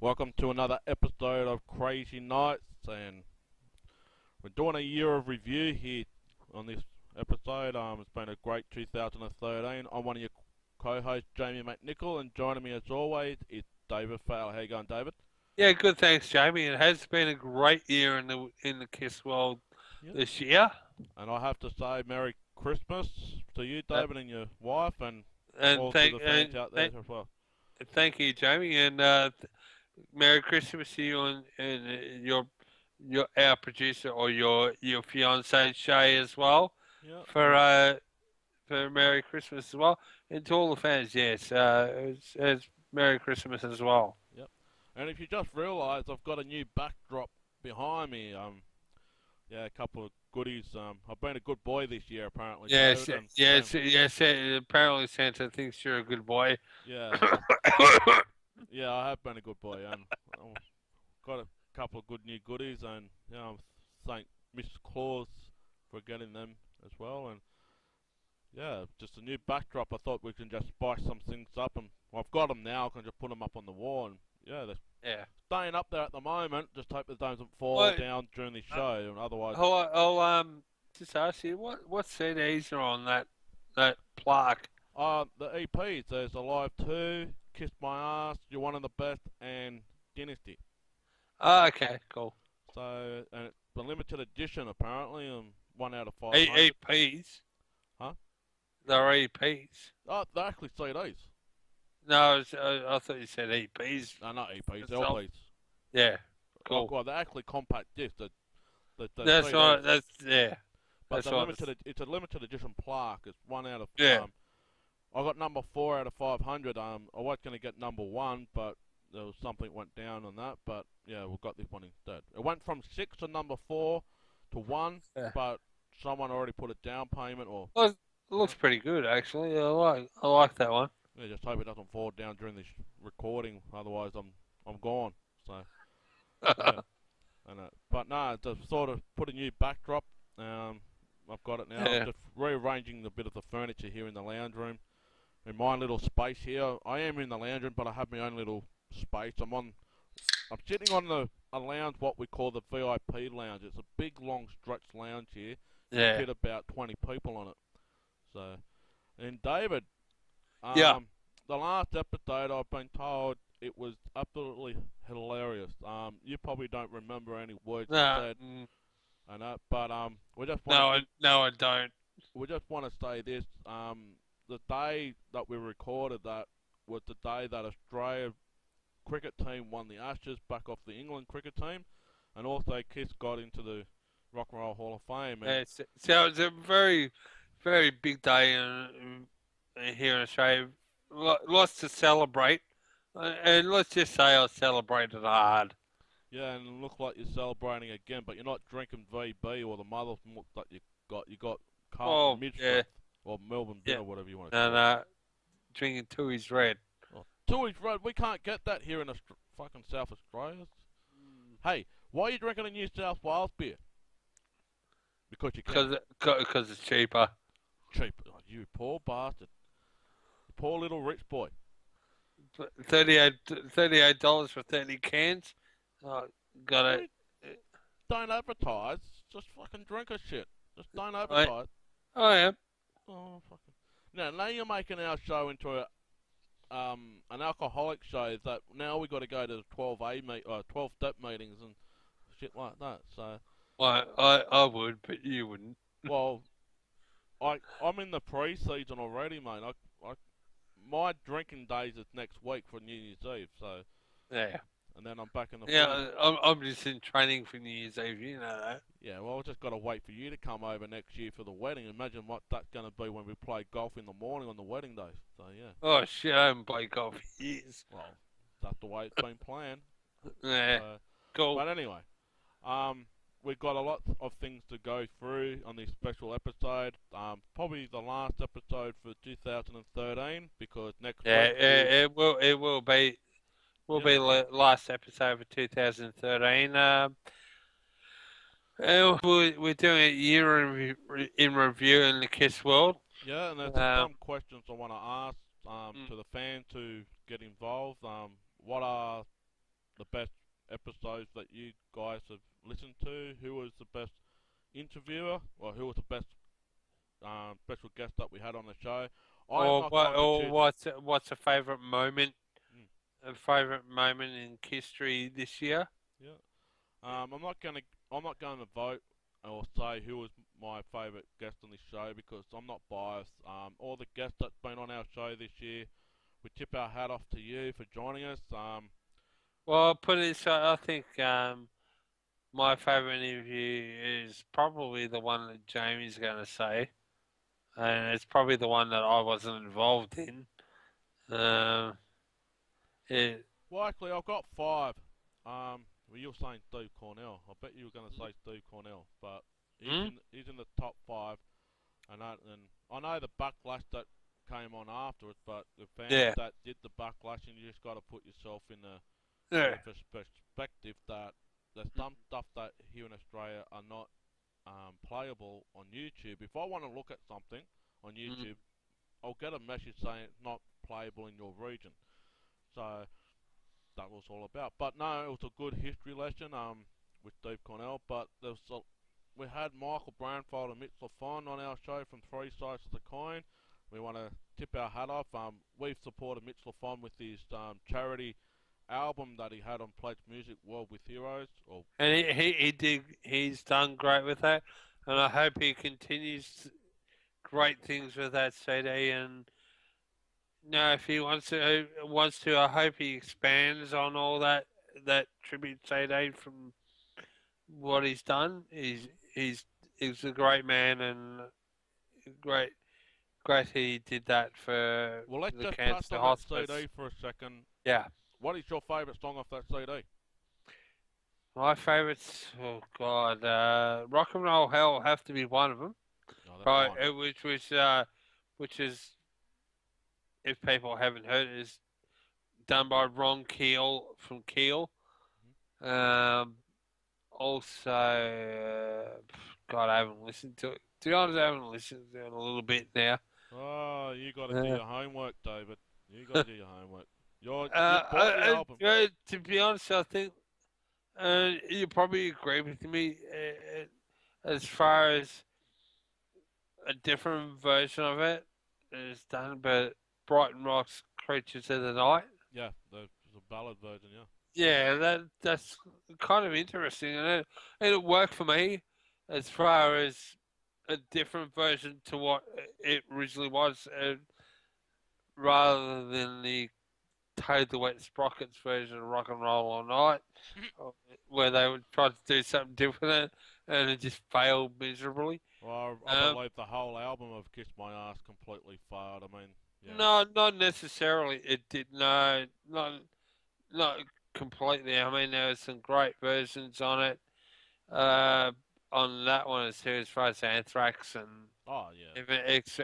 Welcome to another episode of Krazy Knights, and we're doing a year of review here on this episode. It's been a great 2013. I'm one of your co-hosts, Jamie McNichol, and joining me as always is David Fowler. How you going, David? Yeah, good. Thanks, Jamie. It has been a great year in the Kiss world Yep. this year. And I have to say, Merry Christmas to you, Uh, David, and your wife, and and all to thank the fans and out there thank, as well. thank you, Jamie. And Merry Christmas to you and your our producer or your fiance Shay as well Yep. for Merry Christmas as well, and to all the fans. Yes, it's Merry Christmas as well. Yep. And if you just realised, I've got a new backdrop behind me. Yeah, a couple of goodies. I've been a good boy this year, apparently, Yes, David. And yes. Apparently, Santa thinks you're a good boy. yeah, yeah, I have been a good boy, and I've got a couple of good new goodies, and I thank Miss Claus for getting them as well. And yeah, just a new backdrop. I thought we can just spice some things up, and I've got them now. I can just put them up on the wall, and yeah, they're Yeah. staying up there at the moment. Just hope they don't fall Well, down during the uh, show, and otherwise. I'll just ask you what CDs are on that plaque? The EPs. There's Alive 2, Kiss My Ass, You're One of the Best, and Dynasty. Oh, okay, cool. So, and it's a limited edition apparently, one out of 500. EPs. Huh? They're EPs. Oh, they're actually CDs. No, I thought you said EPs. No, not EPs, Itself. LPs. Yeah, Oh, cool. God, they're actually compact discs. The That's CDs. right. That's yeah. But That's the right. it's a limited edition plaque. It's one out of Yeah. I got number 4 out of 500. I was going to get number 1, but there was something went down on that. But yeah, we got this one instead. It went from 6 to number 4 to 1, Yeah. but someone already put a down payment or. Well, it looks pretty good actually. I like that one. Yeah, just hope it doesn't fall down during this recording. Otherwise, I'm gone. So yeah, and but no, to sort of put a new backdrop. I've got it now. I'm Yeah. just rearranging a bit of the furniture here in the lounge room. In my little space here, I am in the lounge room, but I have my own little space. I'm sitting on a lounge, what we call the VIP lounge. It's a big, long, stretched lounge here. Can Yeah. fit about 20 people on it. So, and David, Yeah. the last episode, I've been told it was absolutely hilarious. You probably don't remember any words you No. said, but No, I don't. we just want to say this. The day that we recorded that was the day that Australia cricket team won the Ashes back off the England cricket team, and also Kiss got into the Rock and Roll Hall of Fame. And So it's a very, very big day here in Australia. Lots to celebrate, and let's just say I celebrated hard. yeah, and it looks like you're celebrating again, but you're not drinking VB or the mother milk that you got. You got Oh, Carlton yeah, Midstrip or Melbourne yeah. Bitter, whatever you want to No, call it. no, drinking Tooheys Red. Oh, Tooheys Road, we can't get that here in fucking South Australia. Hey, why are you drinking a New South Wales beer? Because you can. Because it's cheaper. Cheap. Oh, you poor bastard. Poor little rich boy. 38 $38 for 30 cans. Oh, got it. Dude, don't advertise. Just fucking drink a shit. Just don't I, advertise. I am. Oh, fucking. Now you're making our show into an alcoholic show that now we got to go to 12 step meetings and shit like that. So, I would, but you wouldn't. well, I'm in the pre-season already, mate. My drinking days is next week for New Year's Eve. So, Yeah. and then I'm back in the full. Yeah, I'm just in training for New Year's Eve, you know that. Yeah, well, I've just got to wait for you to come over next year for the wedding. Imagine what that's going to be when we play golf in the morning on the wedding day. So, yeah. Oh shit, I haven't played golf for years. Well, that's the way it's been planned. Yeah, cool. But anyway, we've got a lot of things to go through on this special episode. Probably the last episode for 2013 because next Yeah, week. it will be last episode of 2013. We're doing a year in review in the Kiss world. Yeah, and there's some questions I want to ask to the fans to get involved. What are the best episodes that you guys have listened to? Who was the best interviewer, or who was the best special guest that we had on the show? I am Or not what? going to Or choose. what's a favourite moment? Mm, A favourite moment in history this year? yeah. I'm not going to. I'm not going to vote or say who was my favourite guest on this show because I'm not biased. All the guests that's been on our show this year, we tip our hat off to you for joining us. Well, I'll put it so I think my favourite interview is probably the one that Jamie's going to say, and it's probably the one that I wasn't involved in. Um, it, Well, actually, I've got five. Well, you were saying Steve Cornell. I bet you were going to say Steve Cornell, but hmm? he's in the top five. And I know the backlash that came on afterwards, but the fans Yeah, that did the backlash, and you just got to put yourself in yeah, the perspective that there's some stuff that here in Australia are not playable on YouTube. If I want to look at something on mm, YouTube, I'll get a message saying it's not playable in your region. So that was all about. But no, it was a good history lesson with Steve Cornell. But we had Michael Branfold and Mitch LaFon on our show from Three Sides of the Coin. We want to tip our hat off. We've supported Mitch LaFon with his charity album that he had on Pledge Music, World with Heroes. Or and he did. He's done great with that, and I hope he continues great things with that CD. And no, if he wants to, I hope he expands on all that tribute CD from what he's done. He's a great man and great great he did that for well, let's the just touch cancer on that hospice. CD for a second. Yeah, What is your favourite song off that CD? my favourites. Oh God, Rock and Roll Hell have to be one of them. Oh, that's Right, mine. which is if people haven't heard it, is done by Ron Keel from Keel. Mm-hmm. Um, also, God, I haven't listened to it. To be honest, I haven't listened to it in a little bit now. Oh, you got to do Uh, your homework, David. You got to do your homework. You uh, bought the album. to be honest, I think you probably agree with me as far as a different version of it is done, but Brighton Rock's Creatures of the Night. Yeah, the ballad version. Yeah. Yeah, that's kind of interesting, and it worked for me as far as a different version to what it originally was, rather than the Toad the Wet Sprockets version of Rock and Roll All Night, where they would try to do something different and it just failed miserably. Well, I Um, believe the whole album of Kiss My Ass completely failed. I mean, yeah. no, not necessarily. It did no, not completely. I mean, there were some great versions on it. On that one too, as far as Anthrax and Oh, yeah. even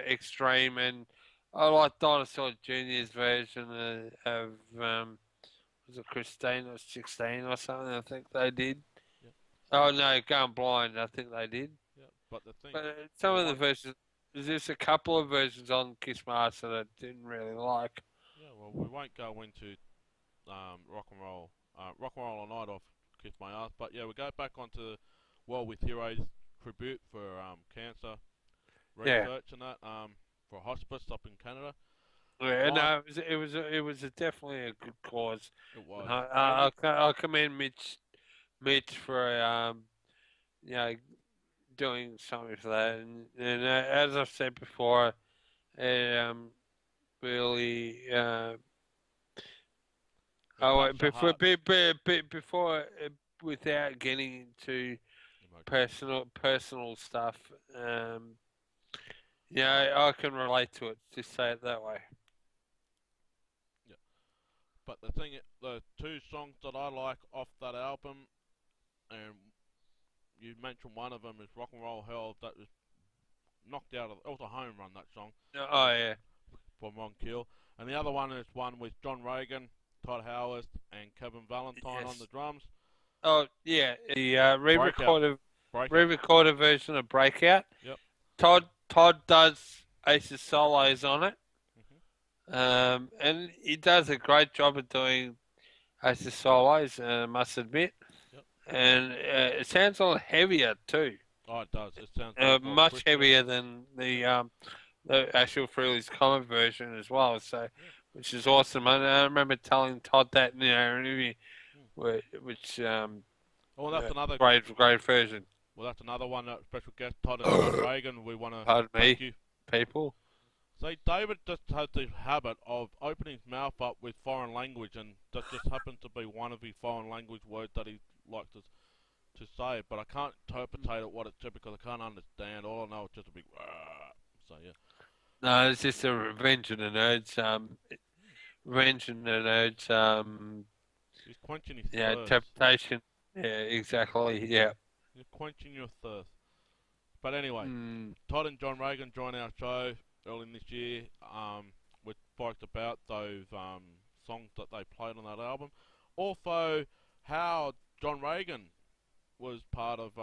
Extreme, and I like Dinosaur Junior's version of was it Christine or 16 or something? I think they did. Yeah. Oh no, Going Blind. I think they did. Yeah. But the thing, But some the of the one, versions, there's just a couple of versions on Kiss Master that I didn't really like. yeah. Well, we won't go into rock and roll all night off Kiss My Ass. But yeah, we go back onto World with Heroes tribute for cancer Yeah. research and that for hospice up in Canada. Yeah, My, no, it was definitely a good cause. it And was. Now we, I commend Mitch for you know doing something for that, and as I've said before, it really it oh touched the heart. before without getting into Emotion. personal stuff, I can relate to it. Just say it that way. Yeah. But the thing, the two songs that I like off that album, and you mentioned one of them is Rock and Roll Hell. That was knocked out of. It was a home run. That song Oh yeah. from Ron Keel. And the other one is one with John Reagan, Todd Howard, and Kevin Valentine on Yes. the drums. Oh yeah. The Breakout. Breakout. re-recorded version of Breakout. Yep. Todd does Ace's solos on it, Hmm. and he does a great job of doing as the solos, I must admit. Yep. And it sounds a lot heavier too. Oh, it does. It sounds a bit more Much crispier. heavier than the actual Freely's common version as well. So, Yeah. which is awesome. I remember telling Todd that in our interview, Hmm. which Well, that's another. great version. Well, that's another one. Special guest Todd and John Reagan. We want to Pardon thank me, you. people. See, David just has the habit of opening his mouth up with foreign language, and that just happens to be one of his foreign language words that he likes to say. But I can't interpretate it what it's said because I can't understand. All I know is just a big. So yeah. No, it's just a Revenge of the Nerds. Revenge of the Nerds. He's quenching his Yeah, thirst. interpretation. Yeah, exactly. Yeah. You're quenching your thirst. But anyway, Mm. Todd and John Reagan joined our show early this year. We spoke about those songs that they played on that album. Also, how John Reagan was part of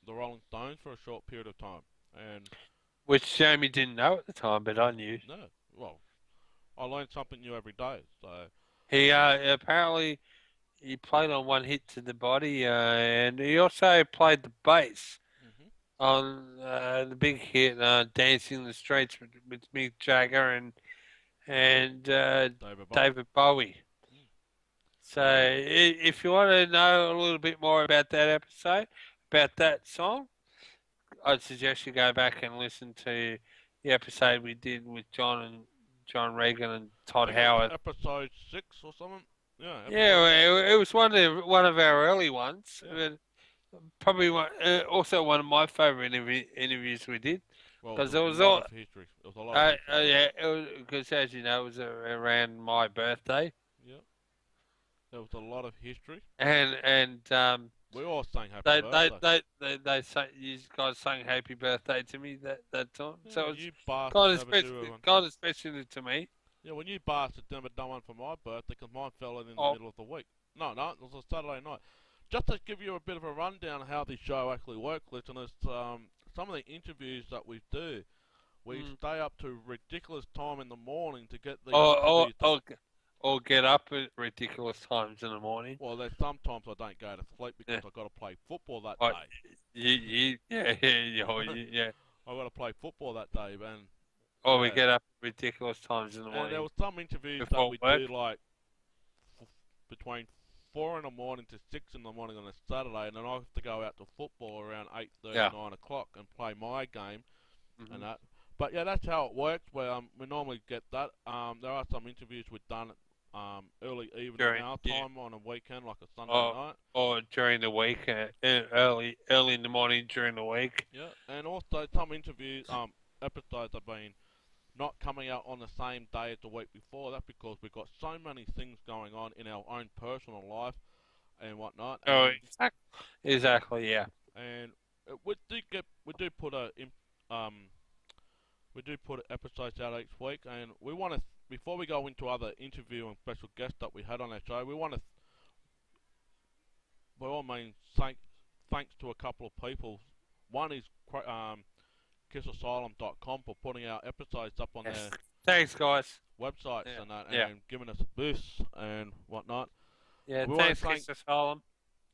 the Rolling Stones for a short period of time. And Which Jamie didn't know at the time, but I knew. no, well, I learned something new every day. So He apparently he played on One Hit to the Body, and he also played the bass hmm on the big hit "Dancing in the Streets" with Mick Jagger and David Bowie. David Bowie. Mm. So if you want to know a little bit more about that episode, about that song, I'd suggest you go back and listen to the episode we did with John Regan and I Todd think it was Howard. episode 6 or something. Yeah, Yeah, episode 6. well, it was one of our early ones. Yeah. But probably also one of my favorite interviews we did Well, because there it was was a lot all of history. There was a lot of history. yeah, because as you know, it was around my birthday, Yeah. There was a lot of history. and We all sang happy they birthday. they say you guys sang happy birthday to me that time, Yeah, so when it's you bastards never do one. kind of special to me. Yeah, when you bastards never done one for my birthday because mine fell in the Oh, middle of the week. No, it was a Saturday night. Just to give you a bit of a rundown of how this show actually works, listeners, some of the interviews that we do, we mm. stay up to ridiculous time in the morning to get these or, or, interviews done. or, or get up at ridiculous times in the morning. Well, there's sometimes I don't go to sleep because Yeah. I've got to play football that Like, day. yeah. I've got to play football that day, man. Or we Yeah. get up at ridiculous times in the And there morning was some interviews that before we work. do like between 4 in the morning to 6 in the morning on a Saturday, and then I have to go out to football around 8:30, Yeah. 9 o'clock, and play my game Mm-hmm. and that. But yeah, that's how it works. Where we normally get that. There are some interviews we've done early evening During our yeah, time on a weekend, like a Sunday or night. or during the week, early in the morning during the week. Yeah, and also some interviews episodes have been not coming out on the same day as the week before. That's because we've got so many things going on in our own personal life and whatnot. Oh, exactly, yeah. And we do put um we do put episodes out each week, and we want to before we go into other interview and special guests that we had on our show, we want to by all means thanks to a couple of people. One is kissasylum.com for putting our episodes up on Yes. their Thanks, guys. websites Yeah. and that, Yeah. and giving us a boost and whatnot. Yeah, We thanks, want to thank, Mr. Solomon.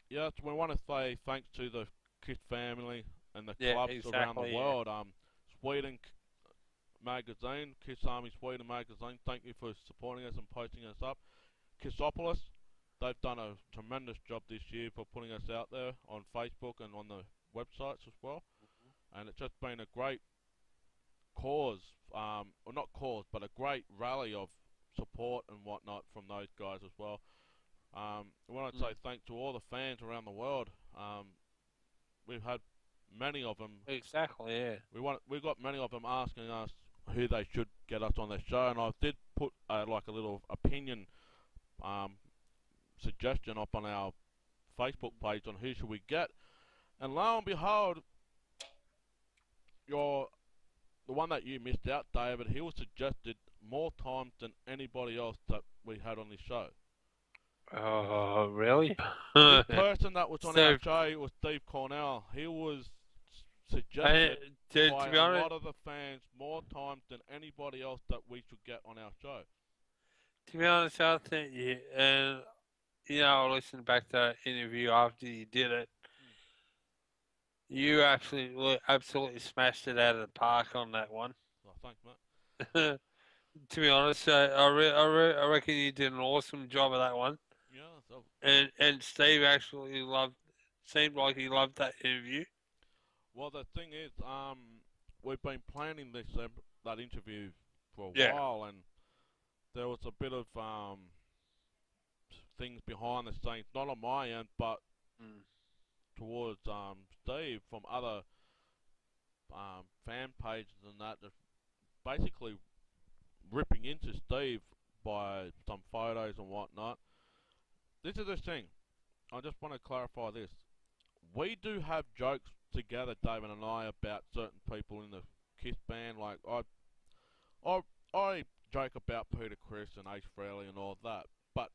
yes, we want to say thanks to the Kiss family and the Yeah, clubs around the exactly, yeah. world. Sweden Magazine, Kiss Army Sweden Magazine, thank you for supporting us and posting us up. Kissopolis, they've done a tremendous job this year for putting us out there on Facebook and on the websites as well. And it's just been a great cause, or not cause, but a great rally of support and whatnot from those guys as well. I want to say thanks to all the fans around the world. We've had many of them. Exactly, yeah. We got many of them asking us who they should get us on their show, and I did put like a little opinion suggestion up on our Facebook page on who should we get, and lo and behold, the one that you missed out, David. He was suggested more times than anybody else that we had on this show. Oh, really? The person that was on So- our show was Steve Cornell. He was suggested to by be a honest, lot of the fans more times than anybody else that we should get on our show. To be honest, I think and I listened back to that interview after you did it. You absolutely smashed it out of the park on that one. Oh, thanks, mate. To be honest, I reckon you did an awesome job of that one. Yeah, so And Steve actually seemed like he loved that interview. well, the thing is, we've been planning that interview for a Yeah. while, and there was a bit of things behind the scenes, not on my end, but Mm. towards Steve from other fan pages and that, basically ripping into Steve by some photos and whatnot. This is the thing. I just want to clarify this. We do have jokes together, David and I, about certain people in the Kiss band. Like I, I joke about Peter Criss and Ace Frehley and all that. But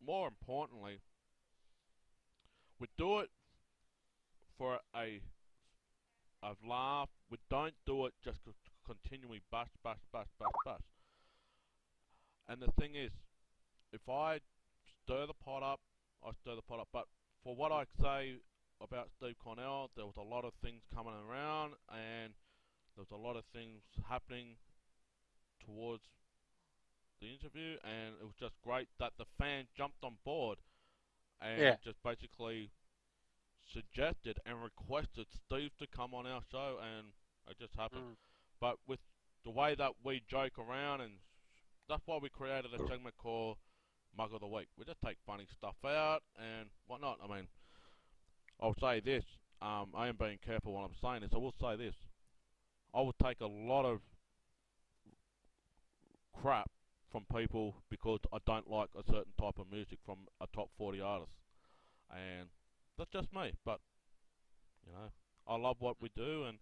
more importantly, we do it for a laugh. We don't do it just to continually bash, bash, bash, bash, bash. And the thing is, if I stir the pot up, I stir the pot up. But for what I say about Steve Cornell, there was a lot of things coming around, and there was a lot of things happening towards the interview, and it was just great that the fan jumped on board Yeah. and just basically suggested and requested Steve to come on our show, and it just happened. Mm. But with the way that we joke around, and that's why we created a segment called Mug of the Week. We just take funny stuff out and whatnot. I mean, I'll say this. I am being careful when I'm saying this. I will say this. I will take a lot of crap from people because I don't like a certain type of music from a top 40 artist. And that's just me. But, you know, I love what we do, and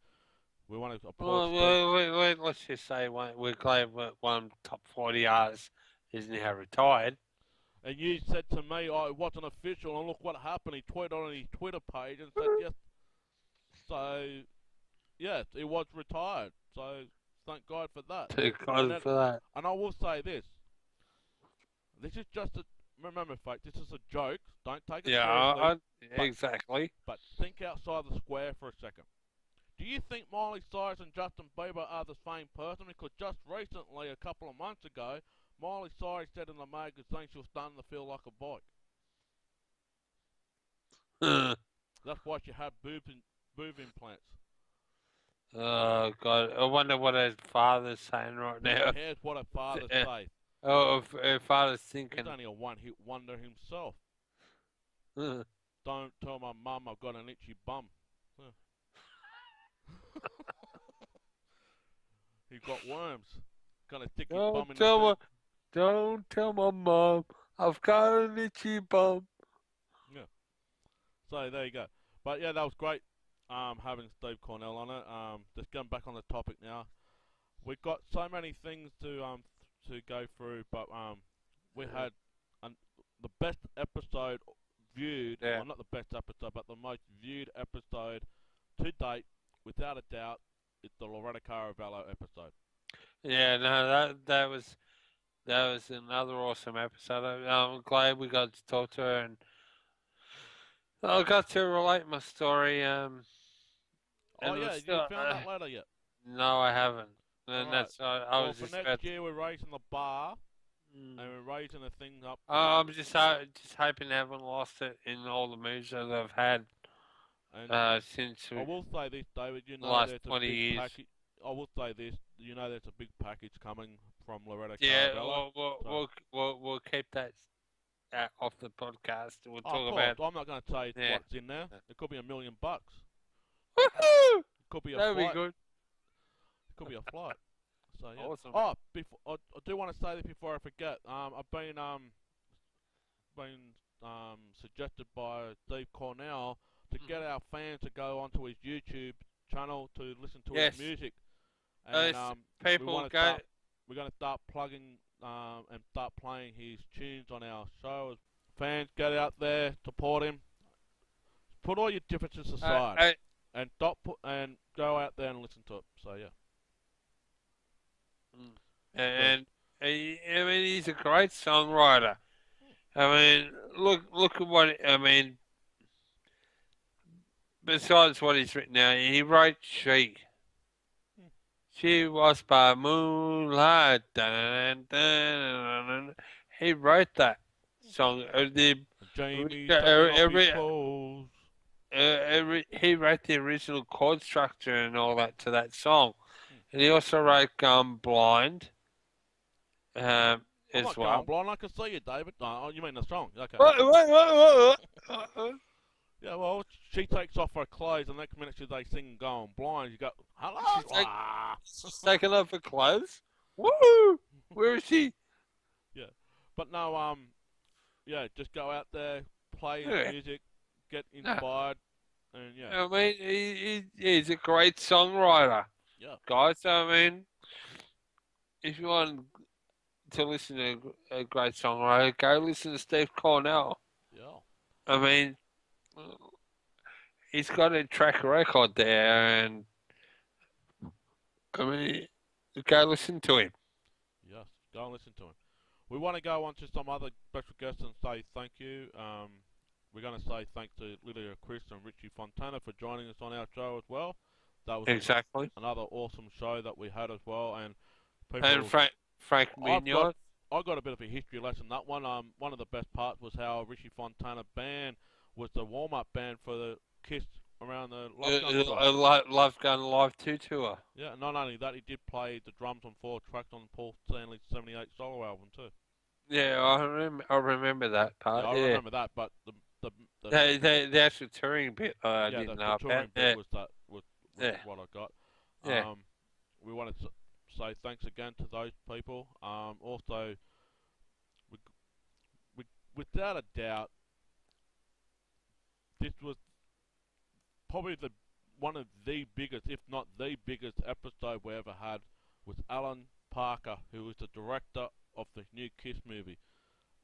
we want to applaud Steve. Let's just say we're glad one top 40 artist is now retired. And you said to me, oh, it wasn't official, and look what happened. He tweeted on his Twitter page and said, yes. So, yes, he was retired. So, thank God for that. Thank God for that. And I will say this. This is just a... Remember, folks, this is a joke. Don't take it seriously. Exactly. But think outside the square for a second. Do you think Miley Cyrus and Justin Bieber are the same person? Because just recently, a couple of months ago, Miley Cyrus said in the magazine she was starting to feel like a bike. That's why she had boob implants. Oh God! I wonder what her father's saying right now. Here's what her father says. Oh, her father's thinking. He's only a one-hit wonder himself. Don't tell my mum I've got an itchy bum. He's got worms. Gonna stick his bum in the Don't tell my mum I've got an itchy bum. Yeah. So there you go. But yeah, that was great. Having Steve Cornell on it. Just going back on the topic now. We've got so many things to go through, but we had the best episode viewed. Yeah. Well, not the best episode, but the most viewed episode to date, without a doubt. It's the Loretta Caravello episode. Yeah, no, that was another awesome episode. I'm glad we got to talk to her, and I got to relate my story. Oh yeah, you found that letter yet? No, I haven't. And right. that's I well, was for just next year we're raising the bar, and we're raising the thing up. I'm just hoping they haven't lost it in all the moves that they've had since. I will say this, David. You know, last there's 20 a big years. package. I will say this. You know, there's a big package coming from Loretta Yeah, Caravello. we'll keep that off the podcast. We'll talk of about. I'm not going to tell you what's in there. It could be $1 million. Woohoo! It could be a That'd flight. be good. It could be a flight. So yeah. Awesome. Oh, I do want to say this before I forget. I've been suggested by Steve Cornell to get our fans to go onto his YouTube channel to listen to his music. And people we're going to start plugging and start playing his tunes on our show. Fans, get out there, support him. Put all your differences aside and go out there and listen to it. So yeah. And I mean, he's a great songwriter. I mean, look at what I mean. Besides what he's written now, he wrote She. She was by moonlight. Dun, dun, dun, dun. He wrote that song. Jamie's taking off his Every, clothes. he wrote the original chord structure and all that to that song, and he also wrote Blind. I'm As not well. going blind. I can see you, David. No, oh, you mean the song? Okay. What? Yeah, well, she takes off her clothes, and the next minute she's like singing "Going Blind." You go, "Hello." She's taking off her clothes. Woo! Where is she? Yeah, but no, yeah, just go out there, play his Yeah. music, get inspired, and yeah. I mean, he's a great songwriter. Yeah. Guys, I mean, if you want to listen to a great songwriter, go listen to Steve Cornell. Yeah. I mean, he's got a track record there, and I mean, go listen to him. Yes, go and listen to him. We want to go on to some other special guests and say thank you. We're going to say thanks to Lydia Chris and Richie Fontana for joining us on our show as well. That was Exactly. another awesome show that we had as well. And people, And Frank Mignon. I got a bit of a history lesson. That one, one of the best parts was how Richie Fontana band was the warm-up band for the Kiss around the Love Gun tour. Love Gun Live 2 tour. Yeah, not only that, he did play the drums on 4 tracks on Paul Stanley's '78 solo album too. Yeah, I remember that part. Yeah, I remember that, but the actual touring bit, I yeah, didn't the know touring about. bit was what I got. Yeah. We want to say thanks again to those people. Also, without a doubt, this was probably one of the biggest, if not the biggest, episode we ever had. Was Alan Parker, who was the director of the new Kiss movie,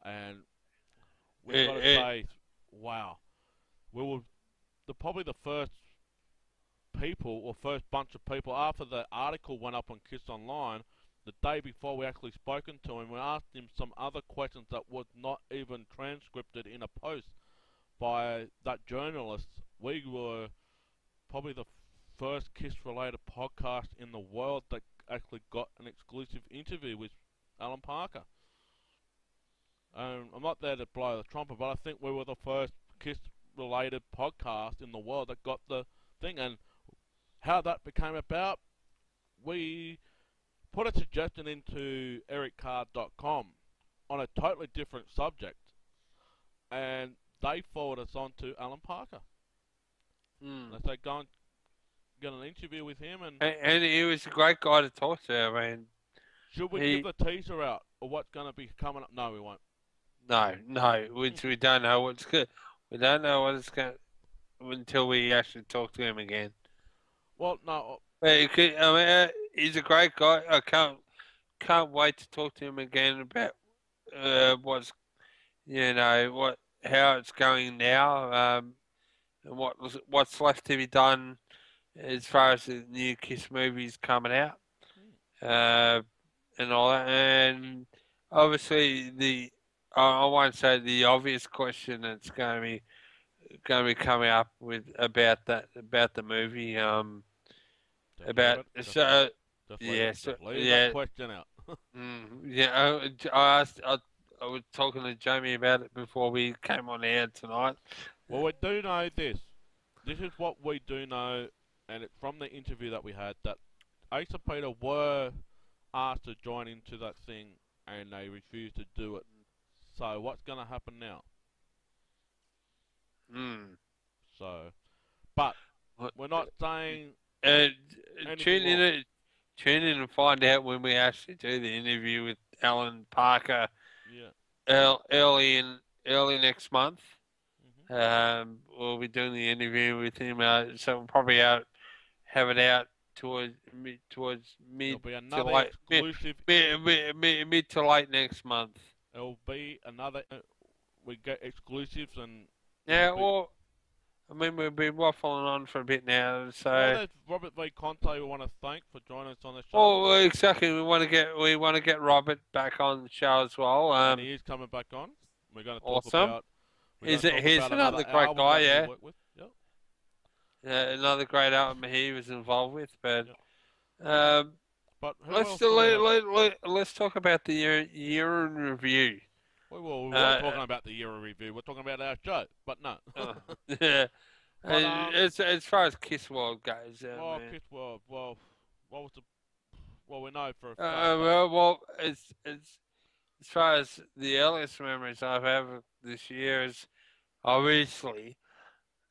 and we've got to say, wow, we were probably the first people or first bunch of people after the article went up on Kiss Online. The day before we actually spoken to him, we asked him some other questions that was not even transcripted in a post by that journalist. We were probably the first Kiss-related podcast in the world that actually got an exclusive interview with Alan Parker. I'm not there to blow the trumpet, but I think we were the first Kiss-related podcast in the world that got the thing. And how that became about, we put a suggestion into ericcard.com on a totally different subject, and they forwarded us on to Alan Parker. They said, go and get an interview with him. And he was a great guy to talk to. I mean, should we give the teaser out or what's going to be coming up? No, we won't. No, we don't know what's good. We don't know what it's going until we actually talk to him again. Well, no. I mean, he's a great guy. I can't wait to talk to him again about what's how it's going now, and what's left to be done as far as the new Kiss movies coming out, and all that. And obviously I won't say the obvious question that's going to be coming up with about the movie. Leave that question out. I was talking to Jamie about it before we came on air tonight. Well, we do know this. This is what we do know, and it's from the interview that we had, that Ace and Peter were asked to join into that thing, and they refused to do it. So, what's going to happen now? So, but we're not saying... Tune in and find out when we actually do the interview with Alan Parker. Yeah. Early next month. We'll be doing the interview with him. So we'll probably have it out towards mid to late mid to late next month. It'll be another. We get exclusives and. Yeah, I mean, we've been waffling on for a bit now, Well, so. there's Robert V. Conte we want to thank for joining us on the show. Well, exactly. We want to get Robert back on the show as well. And he is coming back on. We're going to talk Awesome. about He's another another great album guy, that he yeah. worked with. Yep. Another great album he was involved with. But Yep. um, But who let's else do we have? let's talk about the year in review. We were Uh, talking about the year of review. We're talking about our show, but no. yeah. But As far as Kiss World goes, well, man. Kiss World. Well, what was the? Well, we know for a fact. It's as far as the earliest memories I have of this year is obviously,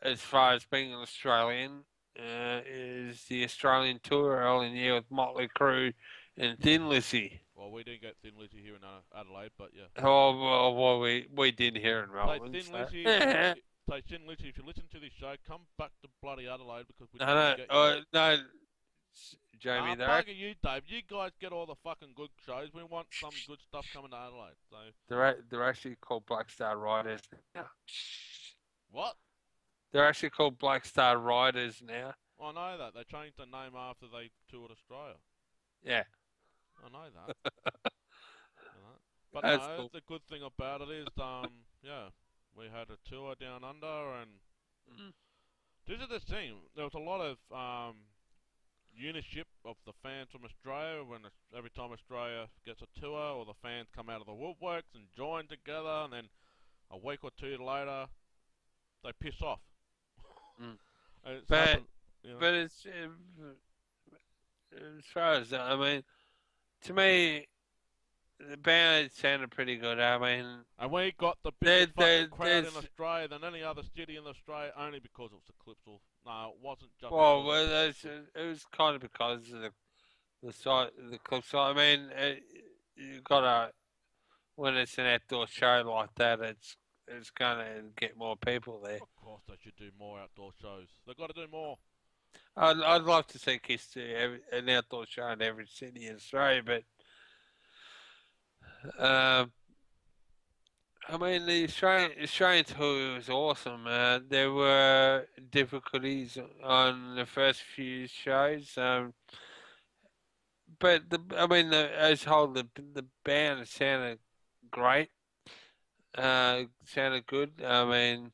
as far as being an Australian, is the Australian tour early in the year with Motley Crue and Thin Lizzy. Well, we didn't get Thin Lizzy here in Adelaide, but yeah. Well, we did here in Say Melbourne. Thin So. Lizzy. Say Thin Lizzy. If you listen to this show, come back to bloody Adelaide because we No, need to get you. no, Jamie, Bugger you, Dave. You guys get all the fucking good shows. We want some good stuff coming to Adelaide. So they're actually called Black Star Riders. what? They're actually called Black Star Riders now. I know that they changed the name after they toured Australia. Yeah, I know that. But that's no, cool. the good thing about it is, yeah, we had a tour down under, and this is the thing. There was a lot of uniship of the fans from Australia. Every time Australia gets a tour, or the fans come out of the woodworks and join together, and then a week or two later, they piss off. And it's But happened, you know. but it's as far as I mean, to me, the band sounded pretty good. I mean, And we got the biggest fucking crowd in Australia than any other city in Australia, only because it was the Clipsal. No, it wasn't just. well, Because it was kind of because of the site, the clip site. I mean, you gotta when it's an outdoor show like that, it's gonna get more people there. of course, they should do more outdoor shows. They've got to do more. I'd love to see Kiss do an outdoor show in every city in Australia, but um, I mean, the Australian tour was awesome. There were difficulties on the first few shows, but as a whole, the band sounded great. Sounded good. I mean,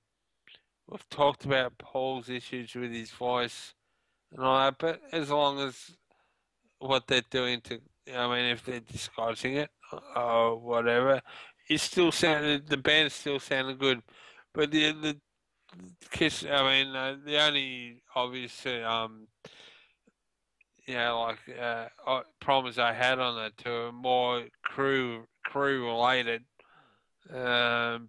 we've talked about Paul's issues with his voice and all that, but as long as what they're doing if they're disguising it or whatever, the band still sounded good. But the Kiss, the only obvious, problems I had on that tour more crew related. So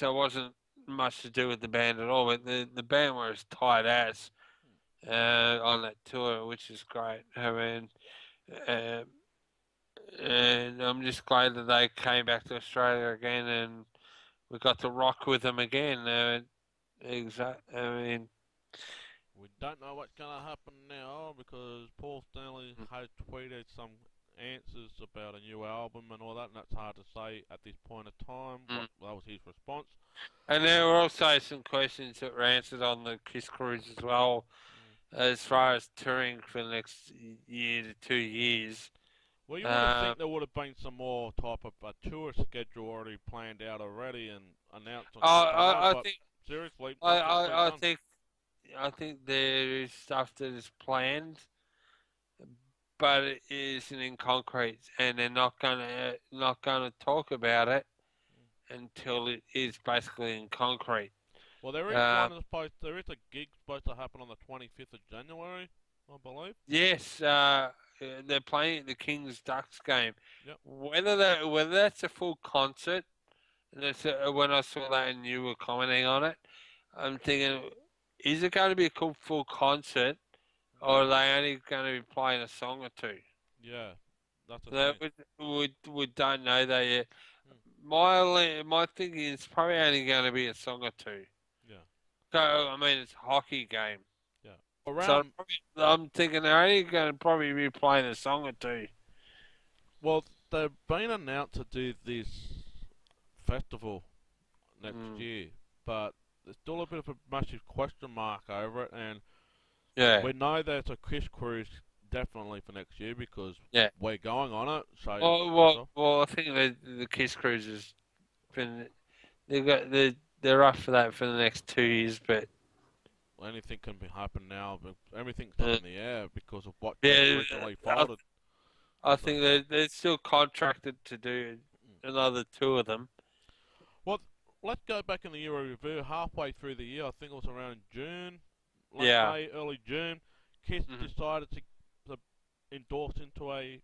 it wasn't much to do with the band at all. But the band was tight ass on that tour, which is great. I mean, and I'm just glad that they came back to Australia again, and we got to rock with them again. I mean, We don't know what's going to happen now because Paul Stanley has tweeted some answers about a new album and all that, and that's hard to say at this point of time. That was his response. And there were also some questions that were answered on the Kiss Cruise as well, as far as touring for the next year to 2 years. Well, you would have think there would have been some more type of a tour schedule already planned out already and announced. I think seriously, I think there is stuff that is planned, but it isn't in concrete, and they're not gonna talk about it until it is basically in concrete. Well, there is there is a gig supposed to happen on the 25th of January, I believe. Yes, they're playing at the Kings Ducks game. Yep. Whether that's a full concert, when I saw that and you were commenting on it, I'm thinking, is it going to be a full concert, or are they only going to be playing a song or two? Yeah, that's the thing. We don't know that yet. My thinking is probably only going to be a song or two. Yeah. So I mean, it's a hockey game. Yeah. So I'm thinking they're only going to probably be playing a song or two. Well, they've been announced to do this festival next year, but there's still a bit of a massive question mark over it, and Yeah, we know there's a Kiss cruise definitely for next year because yeah. we're going on it. So Well, I think the Kiss Cruise has been they're up for that for the next 2 years, but anything can be happen now, but everything's up uh, in the air because of what they yeah, originally I, folded. I So, think they're still contracted to do another two of them. well, let's go back in the year of review. Halfway through the year, I think it was around June, late Yeah. May, early June. Kiss Hmm. decided to endorse into a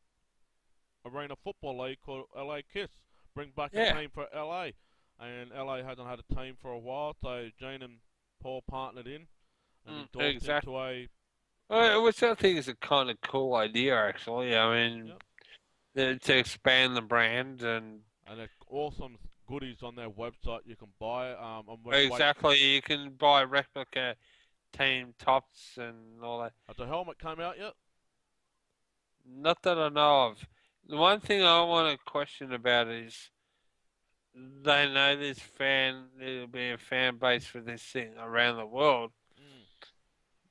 arena football league called LA Kiss. Bring back a Yeah. team for LA, and LA hasn't had a team for a while, so Gene and Paul partnered in and endorsed Exactly. into a. Which I think is a kind of cool idea, actually. I mean, Yep. to expand the brand and And there's awesome goodies on their website you can buy. I'm waiting. exactly, you can buy replica team tops and all that. Has the helmet come out yet? Not that I know of. The one thing I want to question about is they know there'll be a fan base for this thing around the world. Mm.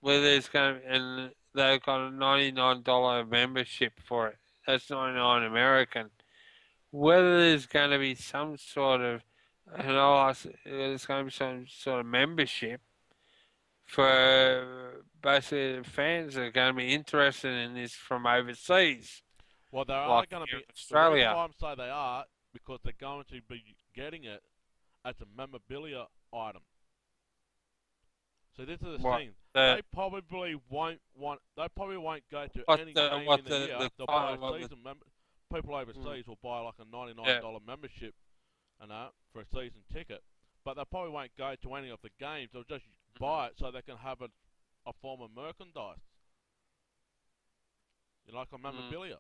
Where there's going and they've got a $99 membership for it. That's 99 American. Whether there's going to be some sort of, there's going to be some sort of membership for basically the fans that are going to be interested in this from overseas, Well, they are like going to here be. in The reason Australia. why I'm saying they are because they're going to be getting it as a memorabilia item. So this is the What thing. the They probably won't want. They probably won't go to what any the game what in the year. the They'll buy a final of the season People mm, overseas will buy like a $99 yeah. membership and that for a season ticket. But they probably won't go to any of the games. They'll just buy it so they can have a form of merchandise. You know, like a Mm, memorabilia.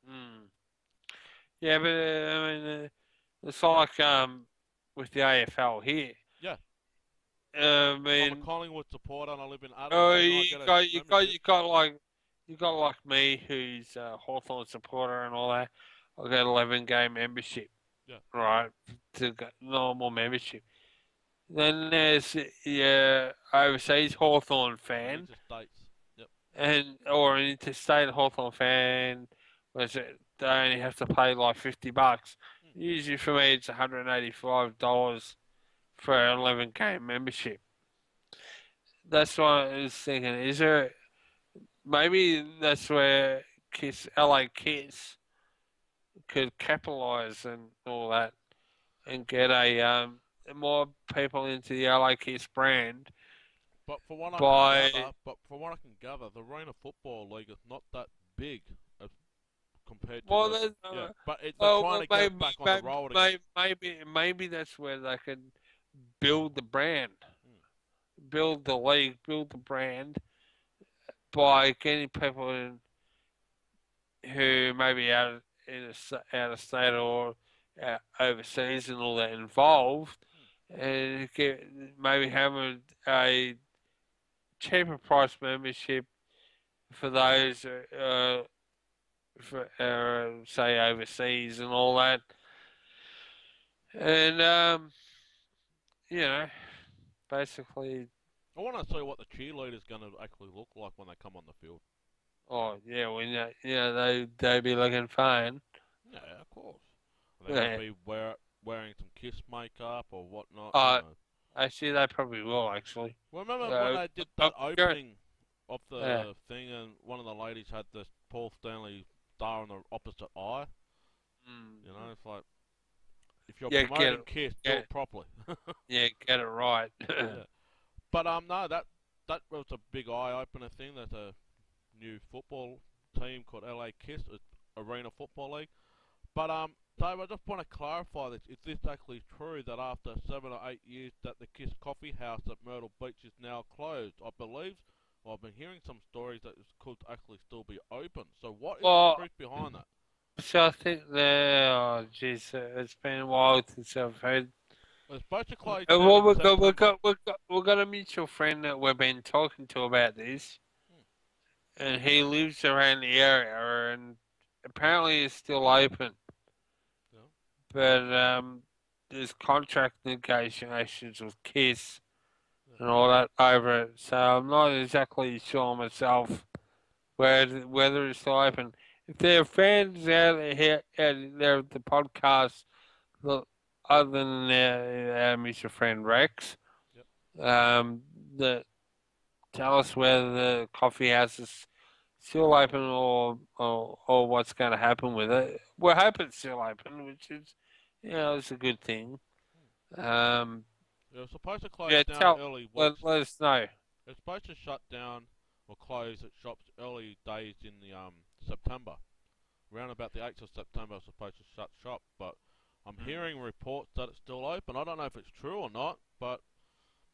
mm. Yeah, but I mean, it's like with the AFL here. Yeah. I I'm a mean, Collingwood supporter and I live in oh, Adelaide and I get a membership. you got like me, who's a Hawthorn supporter and all that. I got 11 game membership, Yeah. right? To get normal membership. Then there's overseas Hawthorn And fan interstates. Yep. and or an interstate Hawthorn fan, which they only have to pay like $50. Mm. Usually for me, it's $185 for an 11 game membership. That's what I was thinking. Is there maybe that's where LA Kiss could capitalize and all that and get a more people into the LA Kiss brand by But from what I can gather, the Arena Football League is not that big as compared to well, the yeah. But they're trying well, to get it back on the road again. maybe that's where they can build the brand, Mm. build the league, build the brand by getting people in who maybe out of state or overseas and all that involved, and maybe have a cheaper price membership for those for say overseas and all that, and you know, basically, I want to see what the cheerleaders going to actually look like when they come on the field. oh yeah, they be looking fine. Yeah, of course. Are they going to Yeah. be wearing some Kiss makeup or whatnot? You Uh, know. Actually, they probably will actually. Well, remember when Uh, they did uh, that uh, opening of yeah. the thing, and one of the ladies had the Paul Stanley star on the opposite eye? You know, Mm. it's like if you're Yeah, promoting Kiss, do get it properly. get it right. Yeah. But no, that was a big eye opener thing. There's a new football team called LA Kiss, Arena Football League. But Dave, I just want to clarify this. Is this actually true that after 7 or 8 years that the Kiss Coffee House at Myrtle Beach is now closed? I believe. Well, I've been hearing some stories that it could actually still be open. So what is the Well, truth behind that? so I think oh jeez, it's been a while since I've heard. It's supposed to close down Well, in September. we've got a mutual friend that we've been talking to about this, Hmm. and he lives around the area, and apparently it's still open. Yeah. But there's contract negotiations with Kiss Yeah. and all that over it. So I'm not exactly sure myself whether it's still open. If there are fans out there of the podcast, look, other than our mutual friend Rex, Yep. um, that tell us whether the coffee house is still open or what's going to happen with it. We're hoping it's still open, which is, it's a good thing. Um, It was supposed to close yeah, down early weeks. let us know. It's supposed to shut down or close its shops early days in the September. Around about the 8th of September, it's supposed to shut shop, but I'm hearing reports that it's still open. I don't know if it's true or not, but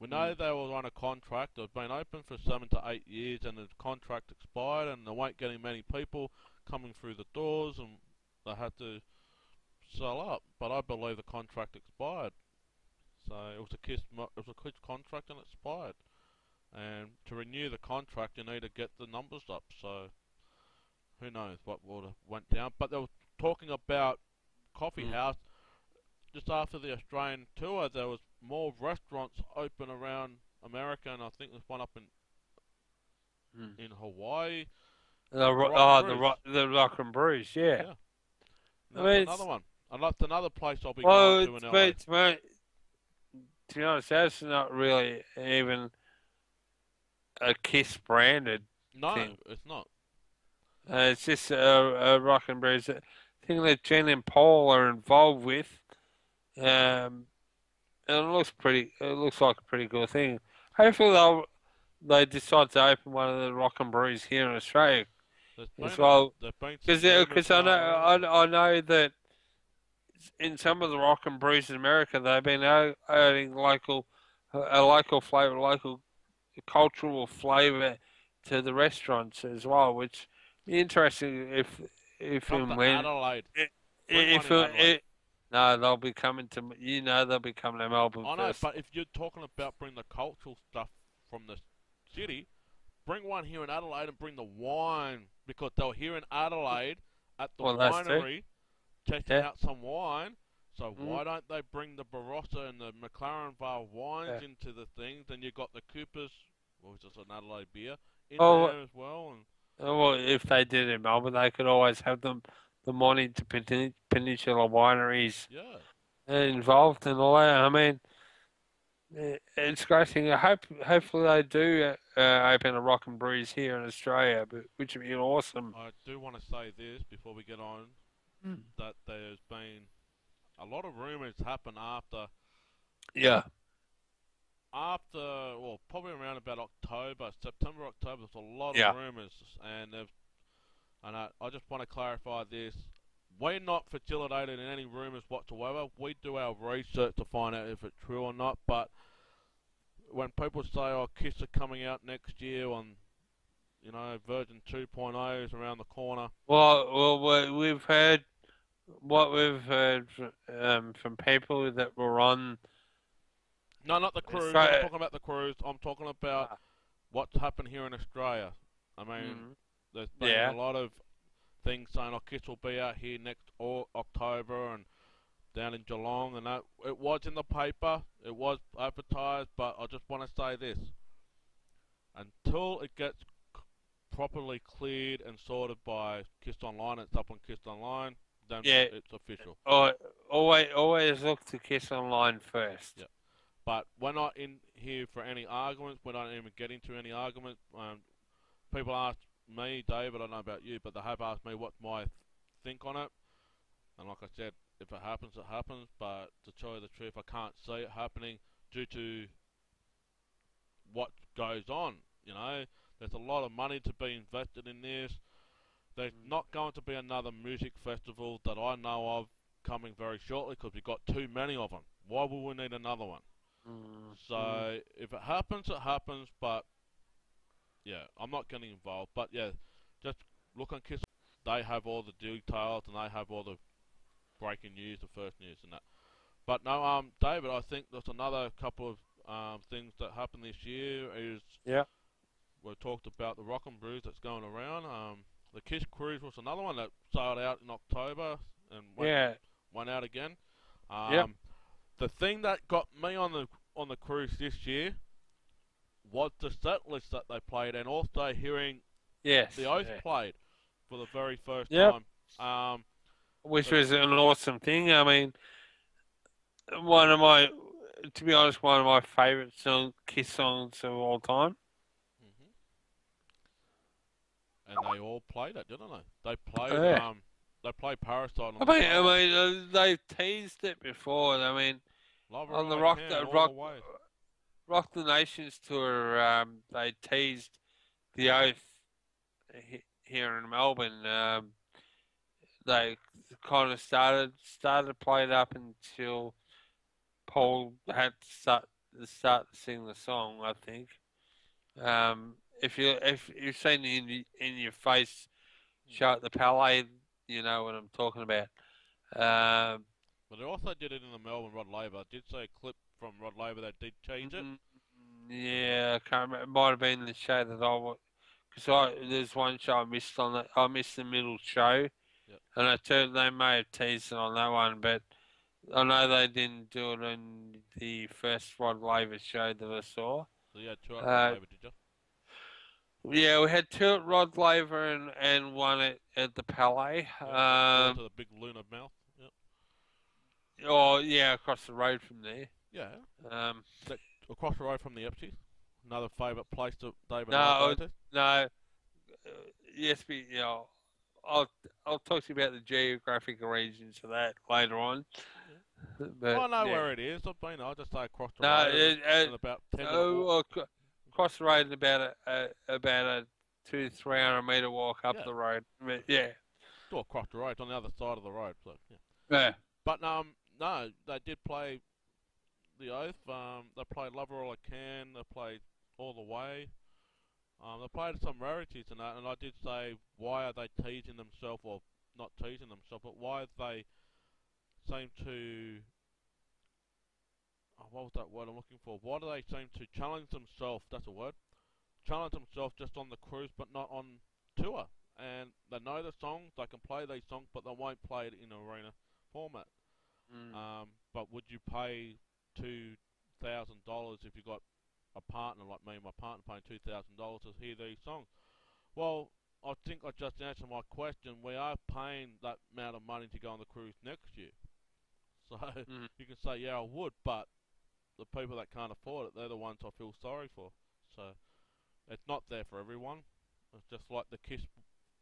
we know they were on a contract. They've been open for 7 to 8 years, and the contract expired, and they weren't getting many people coming through the doors, and they had to sell up. But I believe the contract expired. So it was a Kiss contract, and it expired. And to renew the contract, you need to get the numbers up. So who knows what would have went down? But they were talking about coffee house just after the Australian tour. There was more restaurants open around America, and I think there's one up in Hawaii. The The Rock and Brews. the Rock and Brews, yeah. Yeah, and I that's mean, another one. And that's another place I'll be well, going to in LA. to be honest, that's not really even a Kiss branded No, thing. it's not. It's just a Rock and Brews thing that Jen and Paul are involved with. And it looks pretty. It looks like a pretty cool thing. Hopefully they decide to open one of the Rock and Brews here in Australia as well. There's been some Because rumors going I know that in some of the Rock and Brews in America, they've been adding a local flavour, local cultural flavour to the restaurants as well, which be interesting if come and to when Adelaide. Bring one if in Adelaide. no, they'll be coming to they'll be coming to Melbourne I know, first. but if you're talking about bring the cultural stuff from the city, bring one here in Adelaide and bring the wine because they're here in Adelaide at the Well, that's true. winery testing Yeah. out some wine. So Mm. why don't they bring the Barossa and the McLaren Vale wines into the things? Then you got the Coopers, which is an Adelaide beer, in Oh, there as well. And well, if they did in Melbourne, they could always have the morning to Peninsula wineries yeah, involved and all that. I mean, it's a great thing. Hopefully they do open a Rock and Brews here in Australia, which would be awesome. I do want to say this before we get on that there's been a lot of rumours happen Yeah, well, probably around about October, September, October. There's a lot of yeah. rumours, and I just want to clarify this. We're not facilitating any rumours whatsoever. We do our research to find out if it's true or not. But when people say, "Oh, Kiss are coming out next year on, Version 2.0 is around the corner," We've heard what we've heard from people that were on. no, not the cruise. So, I'm not talking about the cruise. I'm talking about ah, what's happened here in Australia. I mean, there's been yeah, a lot of things saying, "Oh, Kiss will be out here next October and down in Geelong," and that it was in the paper, it was advertised. But I just want to say this: until it gets properly cleared and sorted by Kiss Online, it's up on Kiss Online, then yeah. it's official. Always look to Kiss Online first. Yeah. But we're not in here for any arguments. We're not even getting to any arguments. People ask me, David, I don't know about you, but they have asked me what my think on it. And like I said, if it happens, it happens. But to tell you the truth, I can't see it happening due to what goes on. There's a lot of money to be invested in this. There's not going to be another music festival that I know of coming very shortly because we've got too many of them. Why would we need another one? So if it happens, it happens. But yeah, I'm not getting involved. But yeah, just look on Kiss. They have all the details and they have all the breaking news, the first news and that. But no, David, I think there's another couple of things that happened this year. We talked about the Rock and Brews that's going around. The Kiss Cruise was another one that sold out in October and went out again. the thing that got me on the cruise this year was the set list that they played, and also hearing Yes. the Oath Yeah. played for the very first Yep. time. Um, Which but was an awesome thing. I mean, one of my, to be honest, one of my favourite Kiss songs of all time. mhm. And they all played it, didn't they? Yeah. They played Parasite on I the mean, I solo. mean, they teased it before. I mean, Love her on the all I can, all the way. Rock the Nations tour, they teased the Oath here in Melbourne. They kind of started playing up until Paul had to start to sing the song. I think. If you've seen in your face show at the Palais, you know what I'm talking about. Um, But they also did it in the Melbourne Rod Laver. I did see a clip from Rod Laver that did change it. mm, yeah, I can't remember. It might have been the show that because there's one show I missed on that. I missed the middle show, Yep. and they may have teased it on that one, but I know they didn't do it in the first Rod Laver show that I saw. So you had two at Rod Uh, Laver, did you? yeah, we had two at Rod Laver and one at the Palais. Yep. Next door to the big Luna mouth. Yep. Oh yeah, across the road from there. Yeah. Um, That, across the road from the Epsies. Another favourite place that David and I no, go to. no, yes, I'll I'll talk to you about the geographic regions of that later on. Yeah. But I know yeah, where it is. I've been. I just say across the no, road and about 10-minute walk. across the road about a 200-300 meter walk up Yeah. the road. But yeah, Still across the road. It's on the other side of the road. So yeah. yeah, But no, they did play the Oath. They played Lover All I Can. They played All the Way. They played some rarities and that. And I did say, why are they teasing themselves, or not teasing themselves, but why they seem to. Oh, what was that word I'm looking for? Why do they seem to challenge themselves? That's a word. Challenge themselves just on the cruise, but not on tour. And they know the songs. They can play these songs, but they won't play it in arena format. mm. But would you pay $2,000 if you got a partner like me and my partner paying $2,000 to hear these songs? Well, I think I just answered my question. We are paying that amount of money to go on the cruise next year. So Mm. you can say, yeah, I would, but the people that can't afford it, they're the ones I feel sorry for. So it's not there for everyone. It's just like the Kiss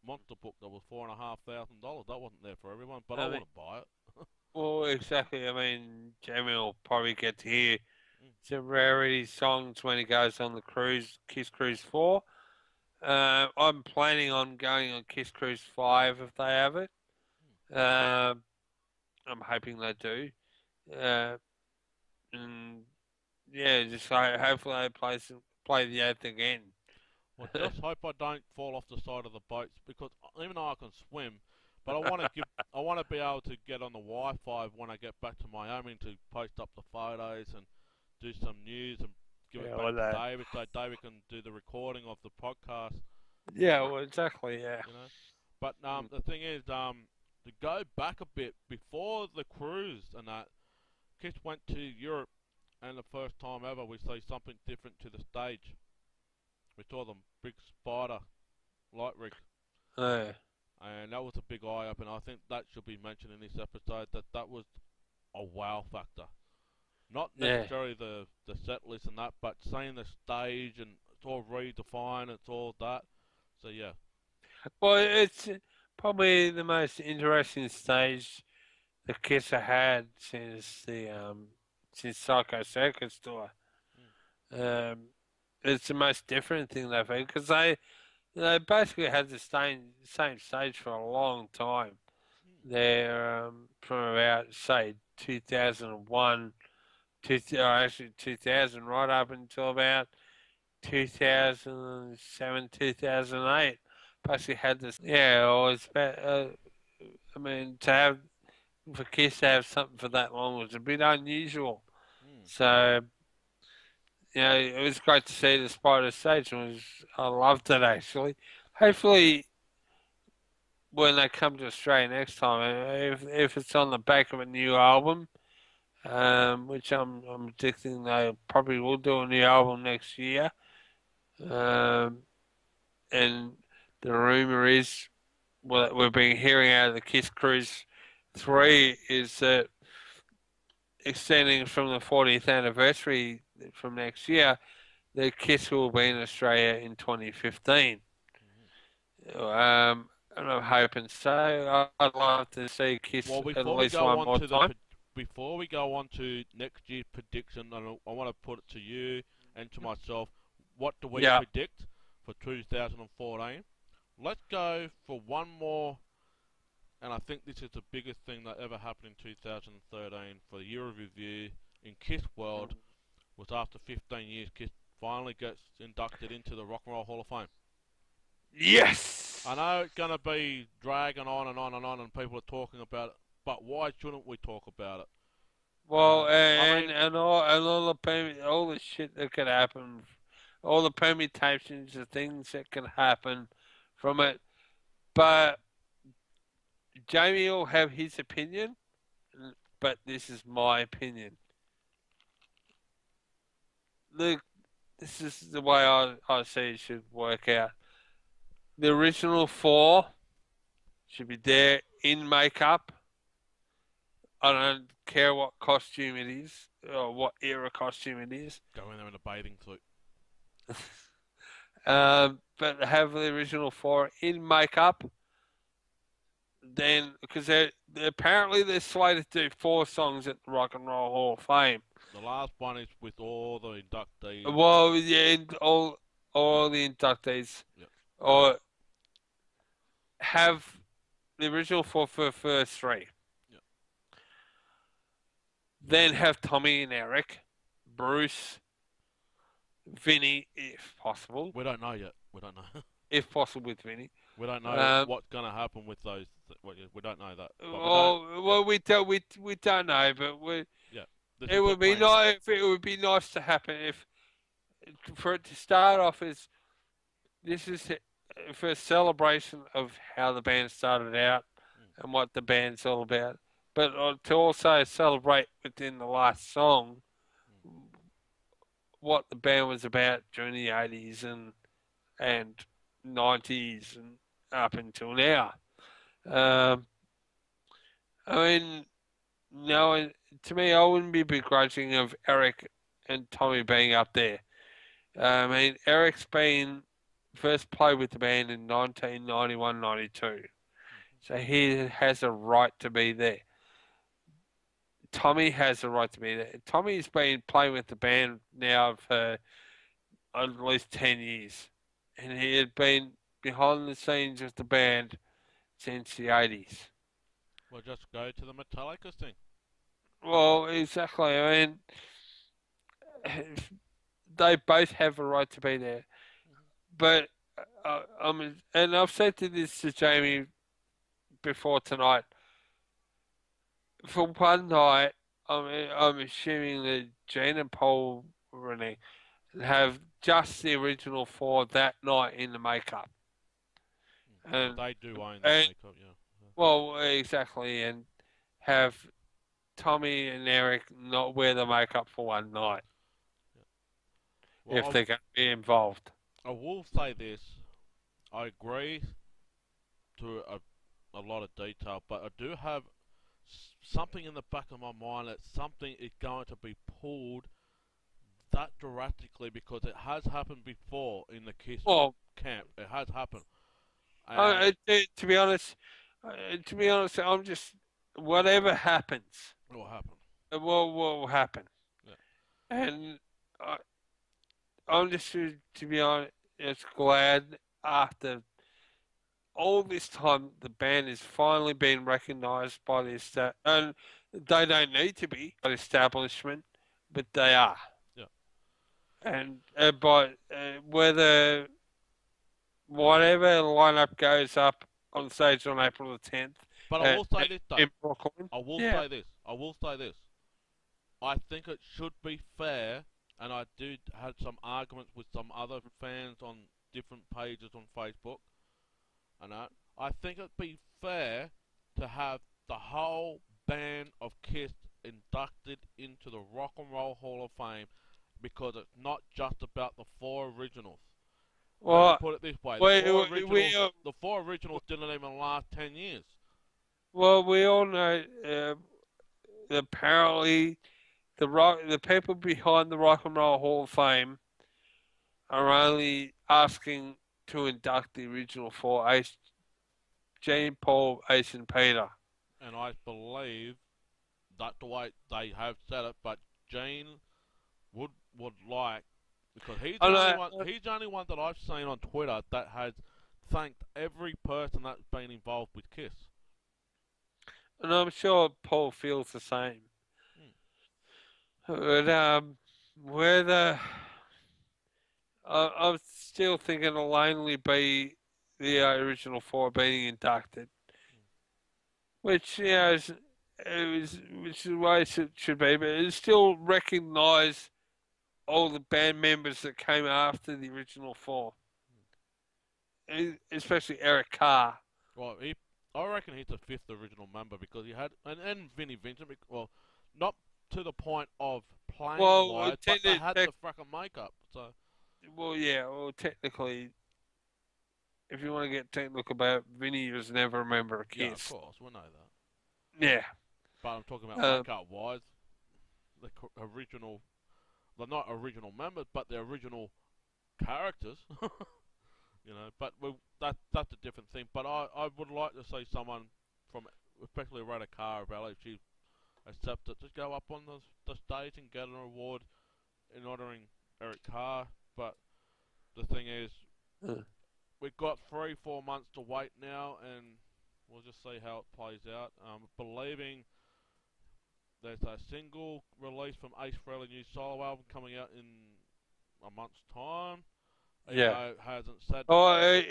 Monster book that was $4,500. That wasn't there for everyone, but I I mean, want to buy it. well, exactly. I mean, Jamie will probably get to hear Mm. some rarity songs when he goes on the cruise, Kiss Cruise 4. I'm planning on going on Kiss Cruise 5 if they have it. Um, I'm hoping they do. Uh, and yeah, just hopefully they play the Oath again. Well, just hope I don't fall off the side of the boats because even though I can swim, but I want to be able to get on the Wi-Fi when I get back to Miami to post up the photos and do some news and give it Yeah, back like to that. David so David can do the recording of the podcast. Yeah, well, exactly. Yeah. You know. But Mm. the thing is, to go back a bit before the cruise and that, Kiss went to Europe, and the first time ever we see something different to the stage. We saw them big spider light rig, Yeah. and that was a big eye opener. I think that should be mentioned in this episode. That was a wow factor. Not Yeah. necessarily the set list and that, but seeing the stage and it's all redefined. It's all that. So yeah. Well, it's probably the most interesting stage the Kiss have had since Psycho Circus tour. Mm, It's the most different thing they've had because they basically had the same stage for a long time. mm, They're from about say 2001, actually 2000, right up until about 2007, 2008. Basically had this. Yeah, it was about. I mean, for Kiss to have something for that long was a bit unusual. mm. So, it was great to see the Spider stage. I loved it actually. Hopefully, when they come to Australia next time, if it's on the back of a new album, which I'm predicting they probably will do a new album next year. And the rumor is, what we've been hearing out of the Kiss Cruise 3 is that extending from the 40th anniversary from next year, the Kiss will be in Australia in 2015. And I'm hoping so. I'd love to see Kiss Well, at least one more time. before we go on to next year's prediction, I want to put it to you and to myself. What do we Yeah. predict for 2014? Let's go for one more, and I think this is the biggest thing that ever happened in 2013 for the year of review in Kiss World. Was after 15 years, Kiss finally gets inducted into the Rock and Roll Hall of Fame. Yes! I know it's going to be dragging on and on and on, and people are talking about it, but why shouldn't we talk about it? Well, I mean, all the shit that could happen, all the permutations of things that can happen from it. But Jamie will have his opinion, but this is my opinion. Look, this is the way I see it should work out. The original four should be there in makeup. I don't care what costume it is or what era costume it is. go in there in a bathing suit. But have the original four in makeup. Then, because apparently they're slated to do 4 songs at the Rock and Roll Hall of Fame. The last one is with all the inductees. Well, yeah, all the inductees, Yep. or have the original four for the first 3. Yep. Then have Tommy and Eric, Bruce, Vinny, if possible. We don't know yet. We don't know. If possible, with Vinny. We don't know what's going to happen with those. We don't know that. We don't know, but it would be nice. It would be nice to happen for it to start off as this is for a celebration of how the band started out and what the band's all about, but to also celebrate within the last song what the band was about during the 80s and 90s and up until now. I mean, no, to me, I wouldn't be begrudging of Eric and Tommy being up there. I mean, Eric's been first played with the band in 1991-92, so he has a right to be there. Tommy has a right to be there. Tommy's been playing with the band now for at least 10 years, and he had been behind the scenes with the band since the 80s. Well, just go to the Metallica thing. Well, exactly. I mean, they both have a right to be there. But, and I've said this to Jamie before tonight. For one night, I'm assuming that Gene and Paul Renee have just the original 4 that night in the makeup. And they do own the makeup, yeah. Well, exactly, and have Tommy and Eric not wear the makeup for one night. Well, if they're going to be involved. I will say this. I agree to a lot of detail, but I do have something in the back of my mind that something is going to be pulled that drastically because it has happened before in the Kiss camp. It has happened. To be honest, I'm just whatever happens. It will happen. It will happen. Yeah. And I'm just to be honest, glad after all this time the band has finally been recognised by the and they don't need to be by the establishment, but they are. Yeah. And whether whatever lineup goes up on stage on April the 10th. But I will say this though. In Brooklyn. I will say this. I think it should be fair, and I do had some arguments with some other fans on different pages on Facebook. And I think it'd be fair to have the whole band of Kiss inducted into the Rock and Roll Hall of Fame because it's not just about the four originals. Let me Well, put it this way: we the four originals didn't even last 10 years. well, we all know apparently the people behind the Rock and Roll Hall of Fame are only asking to induct the original four: Ace, Gene, Paul, Ace, and Peter. And I believe that's the way they have said it. But Gene would like, because he's I the only know, one. He's the only one that I've seen on Twitter that has thanked every person that's been involved with Kiss. and I'm sure Paul feels the same. But whether I'm still thinking it'll only be the original four being inducted, which which is the way it should be, but it still recognise all the band members that came after the original four, especially Eric Carr. Well, I reckon he's the fifth original member because he had, and Vinnie Vincent. Well, not to the point of playing Well, wise, but they had the fucking makeup. So, well, technically, if you want to get technical about it, Vinny was never a member of Kiss. Yeah, of course, we know that. Yeah. But I'm talking about makeup wise, the original, they're not original members, but they're original characters. But that's a different thing. But I would like to see someone from, especially Rhoda Carr, about if she accepts it, just go up on the stage and get an award in honouring Eric Carr. But the thing is, we've got 3-4 months to wait now, and we'll just see how it plays out. Believing there's a single release from Ace Frehley's new solo album coming out in a month's time. Even though it hasn't said.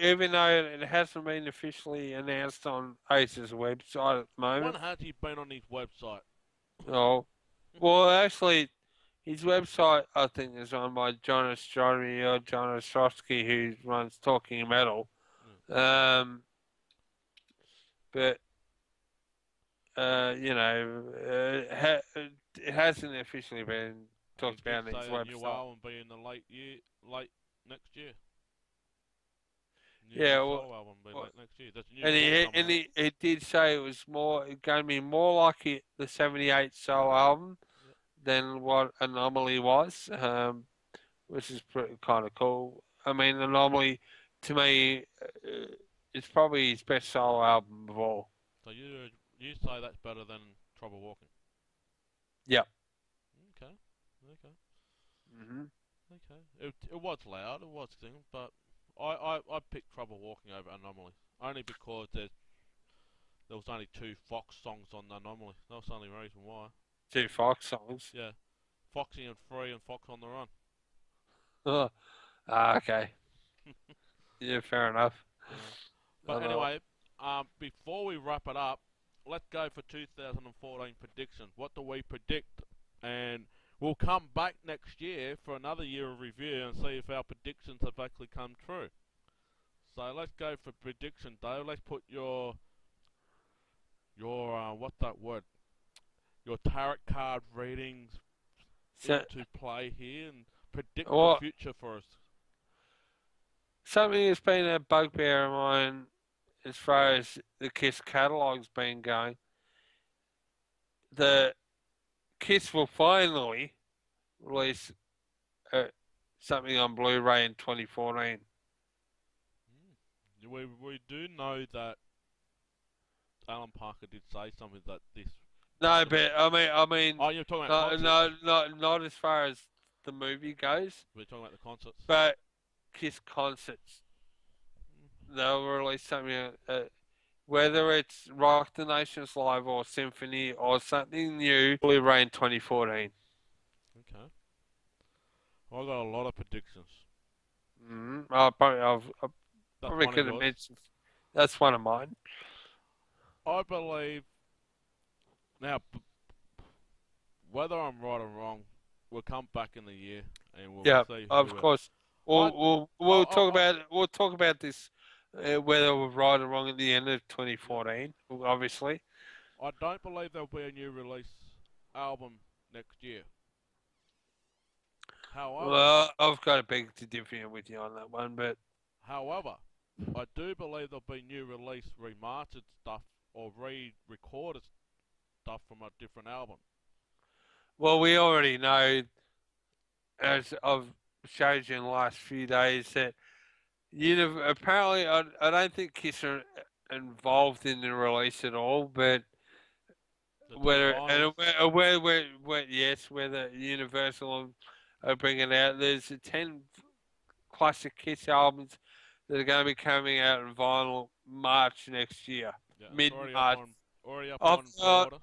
Even though it hasn't been officially announced on Ace's website at the moment. When has he been on his website? Oh, well, actually, his website I think is run by John Astronomy or John Ostrowski, who runs Talking Metal. But it hasn't officially been talked about on his website. New album be in the late next year. Solo album be late next year. That's a new he did say it was going to be more like the '78 solo album than what Anomaly was, which is kind of cool. I mean, Anomaly to me, it's probably his best solo album of all. So you say that's better than Trouble Walking? Yeah. Okay. Mhm. Okay. It was loud. It was singing, but I picked Trouble Walking over Anomaly only because there was only 2 Fox songs on Anomaly. That was the only reason why. 2 Fox songs. Yeah. Foxy and Free and Fox on the Run. Oh. Okay. Yeah, fair enough. But anyway, before we wrap it up, let's go for 2014 predictions. What do we predict? And we'll come back next year for another year of review and see if our predictions have actually come true. So let's go for prediction, Dave. Let's put your what's that word? Your tarot card readings into play here and predict the future for us. Something that's been a bugbear of mine as far as the Kiss catalog's been going. The Kiss will finally release something on Blu-ray in 2014. We do know that Alan Parker did say something that this. No, but I mean. Oh, you're talking about concerts? Not as far as the movie goes. We're talking about the concerts. But Kiss concerts. They'll release something, whether it's Rock the Nations Live or Symphony or something new, Blu-ray in 2014. Okay. Well, I got a lot of predictions. I've probably could have mentioned. That's one of mine. I believe. Now, whether I'm right or wrong, we'll come back in the year and we'll see. Of course. We'll talk about this whether we're right or wrong at the end of 2014. Obviously. I don't believe there'll be a new release album next year. However, Well, I've got a beg to differ with you on that one, but however, I do believe there'll be new release remastered stuff or re-recorded stuff from a different album. well, we already know, as I've showed you in the last few days, that apparently I don't think Kiss are involved in the release at all, but The two whether and vinyls. yes, whether Universal are bringing out, there's 10 classic Kiss albums that are going to be coming out in vinyl March next year, Yeah, it's mid March. already up on pre-order.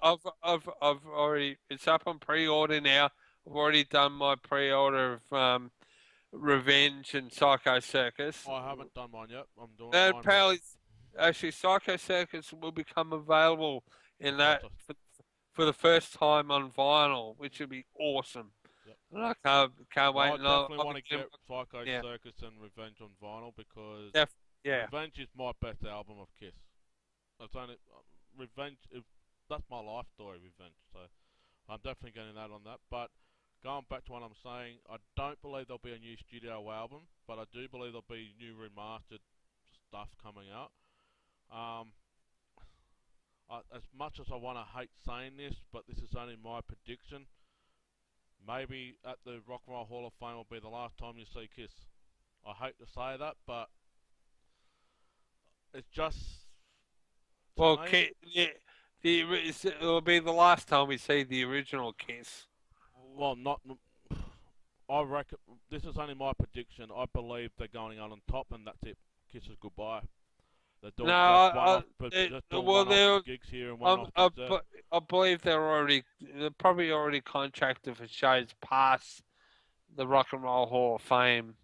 I've already, it's up on pre-order now. I've already done my pre-order of Revenge and Psycho Circus. I haven't done mine yet. I'm doing And mine apparently, actually, Psycho Circus will become available in that faster. for the first time on vinyl, which would be awesome. Yep. And I can't Well, wait. I And definitely I'll want be to getting, get Psycho yeah, Circus and Revenge on vinyl because yeah. Revenge is my best album of Kiss. It's only Revenge. That's my life story, Revenge. So I'm definitely getting that on that. But going back to what I'm saying, I don't believe there'll be a new studio album, but I do believe there'll be new remastered stuff coming out. Um, as much as I want to hate saying this, but this is only my prediction. Maybe at the Rock and Roll Hall of Fame will be the last time you see Kiss. I hate to say that, but it's just to Well, me. yeah, it'll be the last time we see the original Kiss. Well, not. I reckon this is only my prediction. I believe they're going out on top, and that's it. Kisses goodbye. They're No, doing just one off, just doing well, one off gigs here and one off gigs there. I believe they're probably already contracted for shows past the Rock and Roll Hall of Fame,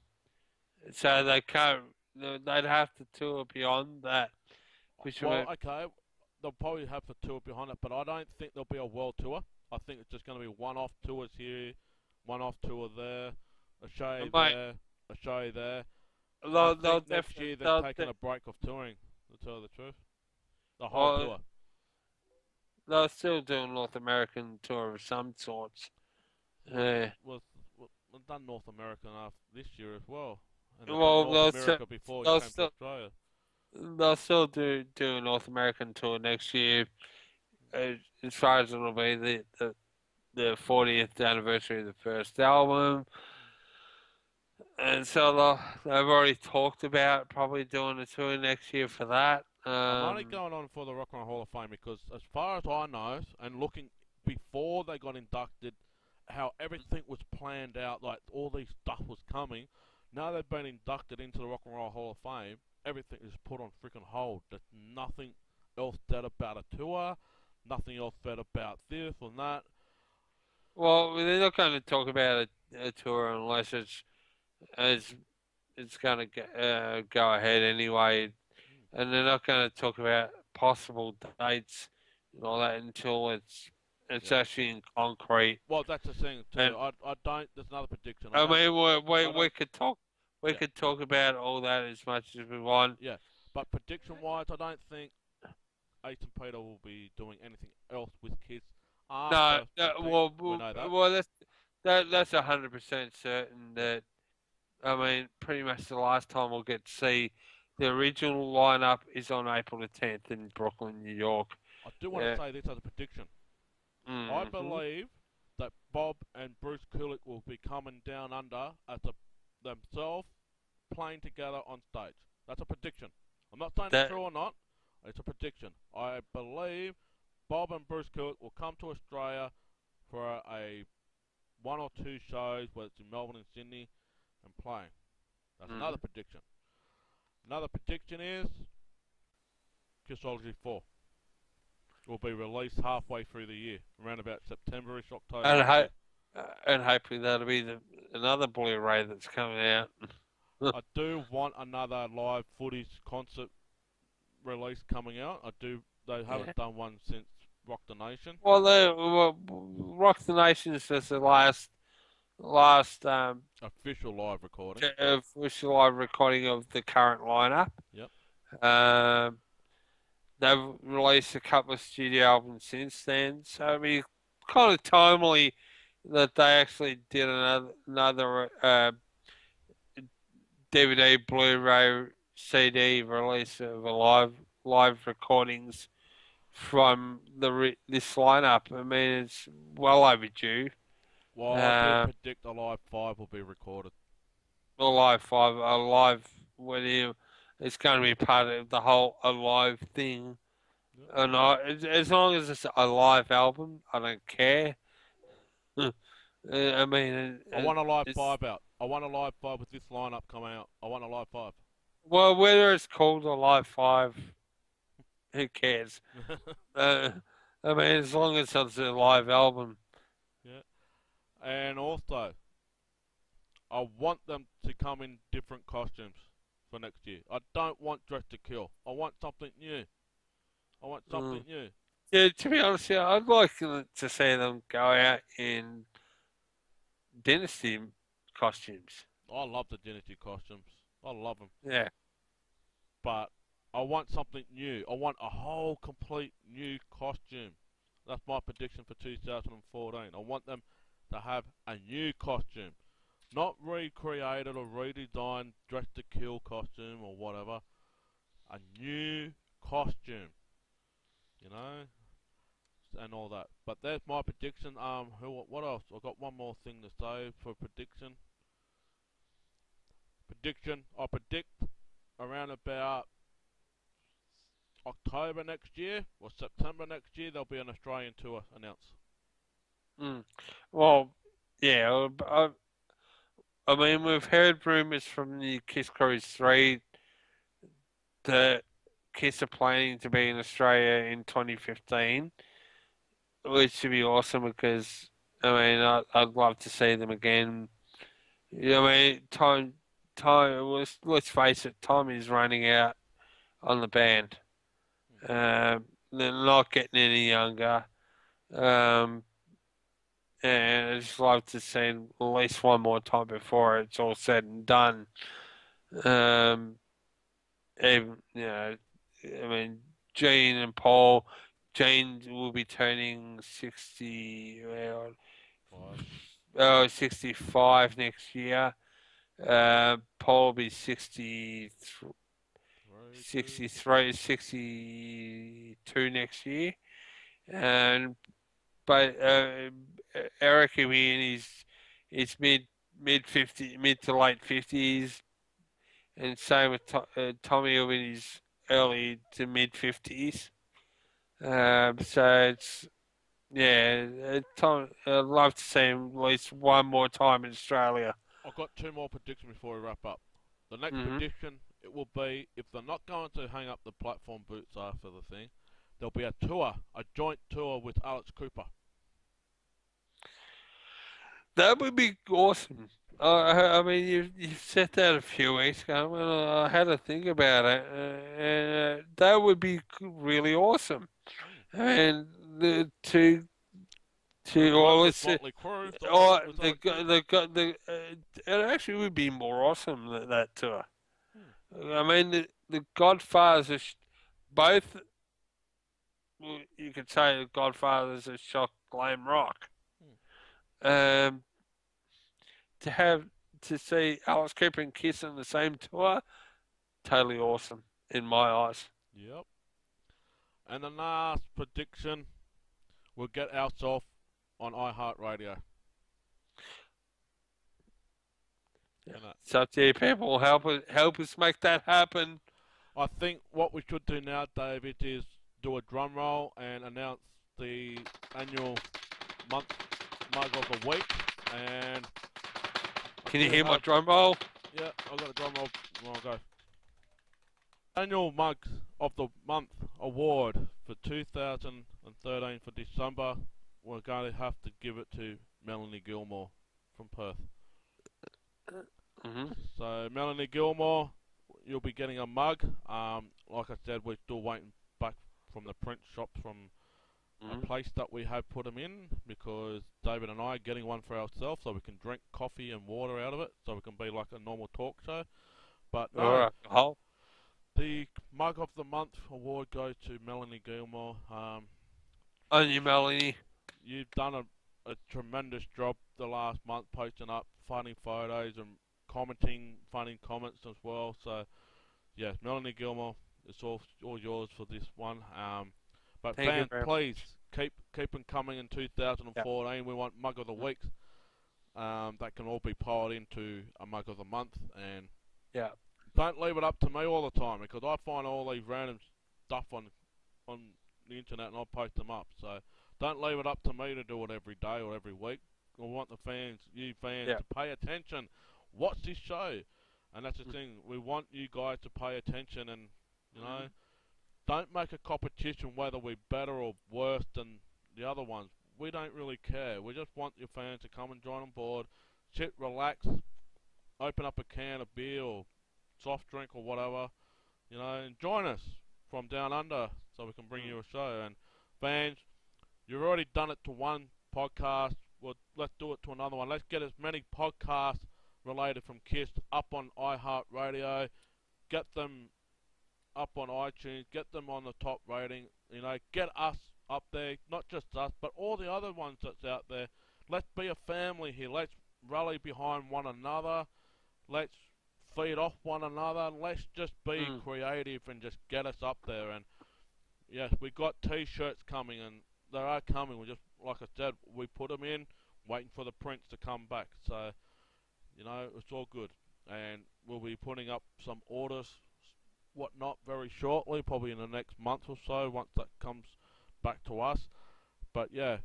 so they can't. They'd have to tour beyond that, which Well, would. okay, they'll probably have a tour behind it, but I don't think there'll be a world tour. I think it's just going to be one-off tours here, one-off tour there, a show Mate, there, a show there. I they'll think next definitely. year they're taking a break of touring, to tell the truth. The whole Well, tour. they'll still do a North American tour of some sorts. Yeah. We've done North America this year as well. And they've done Well, North America before you they'll came to still Australia. they'll still do a North American tour next year. As far as it'll be the 40th anniversary of the first album, and so they've already talked about probably doing a tour next year for that. I'm only going on for the Rock and Roll Hall of Fame because, as far as I know, and looking before they got inducted, how everything was planned out, like all these stuff was coming. Now they've been inducted into the Rock and Roll Hall of Fame, everything is put on freaking hold. There's nothing else said about a tour, nothing else said about this or that. Well, they're not going to talk about a tour unless it's it's going to go ahead anyway, and they're not going to talk about possible dates and all that until it's Yeah. actually in concrete. Well, that's the thing too. And I don't. There's another prediction. I mean, I we don't. could talk. We Yeah. could talk about all that as much as we want. Yeah. But prediction-wise, I don't think Ace and Peter will be doing anything else with Kiss No, after no the thing. well, We know that. well, that's 100% certain that. I mean, pretty much the last time we'll get to see the original lineup is on April the 10th in Brooklyn, New York. I do want to say this as a prediction. I Mm-hmm. believe that Bob and Bruce Kulick will be coming down under as themselves playing together on stage. That's a prediction. I'm not saying it's That true or not. It's a prediction. I believe Bob and Bruce Kulick will come to Australia for a one or two shows, whether it's in Melbourne and Sydney, and playing. That's mm-hmm. another prediction. Another prediction is Kissology 4 will be released halfway through the year, around about September-ish, October. And hopefully that'll be another Blu-ray that's coming out. I do want another live footage concert release coming out. They haven't done one since Rock the Nation. Well, Rock the Nation is just the last Official live recording. official live recording of the current lineup. Yep. They've released a couple of studio albums since then, so it'll be kind of timely that they actually did another DVD, Blu-ray, CD release of a live recordings from this lineup. I mean, it's well overdue. Well, I do Uh, predict a live 5 will be recorded. a live with you. It's going to be part of the whole alive thing. Yep. And as long as it's a live album, I don't care. I mean, I want a live it's 5 out. I want a live 5 with this lineup coming out. I want a live 5. well, whether it's called a live 5, who cares? Uh, I mean, as long as it's a live album. Yeah. And also, I want them to come in different costumes for next year. I don't want Dress to Kill. I want something new. I want something Mm. new. Yeah, to be honest, yeah, I'd like to see them go out in Dynasty costumes. I love the Dynasty costumes. I love them. Yeah. But I want something new. I want a whole complete new costume. That's my prediction for 2014. I want them to have a new costume. Not recreated or redesigned Dress to Kill costume or whatever. A new costume. You know? And all that. But there's my prediction. What else? I've got one more thing to say for prediction. I predict around about October next year or September next year there'll be an Australian tour announced. Mm. Well, yeah. I mean, we've heard rumours from the Kiss Cruise 3 that Kiss are planning to be in Australia in 2015, which would be awesome because, I mean, I'd love to see them again. I mean, let's face it, time is running out on the band. They're not getting any younger. Um, and I'd just love to see them at least one more time before it's all said and done. Um, even, I mean, Gene and Paul. Gene will be turning 60, Five. 65 next year. Paul will be 60, Three, two. 63, 62 next year. And but Eric will be in his mid to late 50s, and same with Tommy will be in his early to mid 50s. So it's yeah, I'd love to see him at least one more time in Australia. I've got two more predictions before we wrap up. The next Hmm. prediction it will be if they're not going to hang up the platform boots after the thing, there'll be a tour, a joint tour with Alex Cooper. That would be awesome. I mean, you said that a few weeks ago, and I had to think about it, and that would be really awesome. And the And or work let's with say, Motley Crue, or with Alex Cooper. it actually would be more awesome that tour. Hmm. I mean, the Godfathers are both. Well, you could say the Godfathers are shock glam rock. Um, to have to see Alice Cooper and Kiss on the same tour, totally awesome in my eyes. Yep. And the last prediction, we'll get ourselves on iHeartRadio. It's up to you, people. Help us make that happen. I think what we should do now, David, is do a drum roll and announce the annual month mug of the week. And Can you hear my drum roll? Yeah, I've got a drum roll. I'll go. Annual mug of the month award for 2013 for December. We're going to have to give it to Melanie Gilmore from Perth. Mm-hmm. So Melanie Gilmore, you'll be getting a mug. Like I said, we're still waiting back from the print shops from a place that we have put them in because David and I are getting one for ourselves so we can drink coffee and water out of it so we can be like a normal talk show. But no, the mug of the month award goes to Melanie Gilmore. On you, Melanie. you've done a tremendous job the last month posting up funny photos and commenting funny comments as well. So, yeah, Melanie Gilmore, it's all yours for this one. But Thank you fans, very please keep them coming in much. 2014. We want Mug of the Week. That can all be piled into a Mug of the Month, and Yeah. don't leave it up to me all the time, because I find all these random stuff on the internet and I post them up. So don't leave it up to me to do it every day or every week. I want you fans, Yeah. to pay attention. Watch this show, and that's the thing. We want you guys to pay attention, and you know, don't make a competition whether we're better or worse than the other ones. We don't really care. We just want your fans to come and join on board, sit, relax, open up a can of beer or soft drink or whatever, you know, and join us from down under so we can bring you a show. And fans, you've already done it to one podcast. Well, let's do it to another one. Let's get as many podcasts related from Kiss up on iHeartRadio. Get them up on iTunes. Get them on the top rating. You know, get us up there. Not just us, but all the other ones that's out there. Let's be a family here. Let's rally behind one another. Let's feed off one another. Let's just be creative and just get us up there. And yes, we got T-shirts coming, and they are coming. We just, like I said, we put them in, waiting for the prints to come back. So, you know, it's all good. And we'll be putting up some orders, whatnot, very shortly, probably in the next month or so, once that comes back to us. But yeah,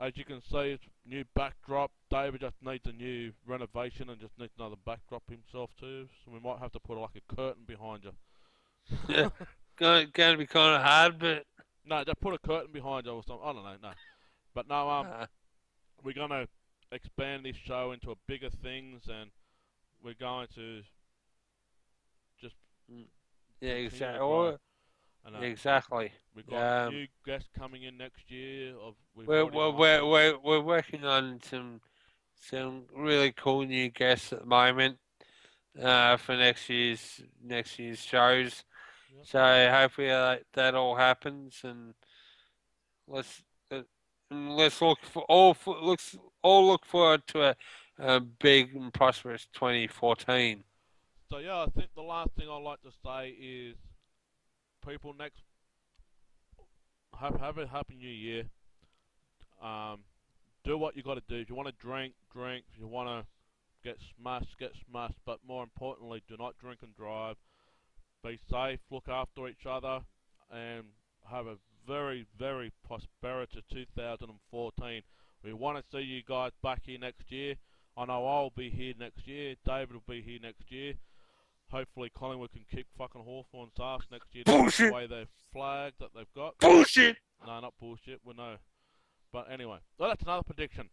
as you can see, it's new backdrop. David just needs a new renovation and just needs another backdrop himself too. So we might have to put like a curtain behind you. Yeah. Going to be kind of hard, but No, just put a curtain behind you or something. I don't know, no. But no, we're going to expand this show into a bigger things, and we're going to just yeah, continue to exactly. grow. And, Exactly. we've got new guests coming in next year. We're working on some really cool new guests at the moment for next year's shows. Yep. So hopefully that all happens, and let's look forward to a big and prosperous 2014. So yeah, I think the last thing I'd like to say is, people, next have a happy new year. Do what you got to do. If you want to drink, drink. If you want to get smashed, get smashed. But more importantly, do not drink and drive. Be safe. Look after each other, and have a very, very prosperous 2014. We want to see you guys back here next year. I know I'll be here next year. David will be here next year. Hopefully Collingwood can kick fucking Hawthorn's ass next year. Bullshit! The way their flag that they've got. Bullshit! No, not bullshit. We know. But anyway, so that's another prediction.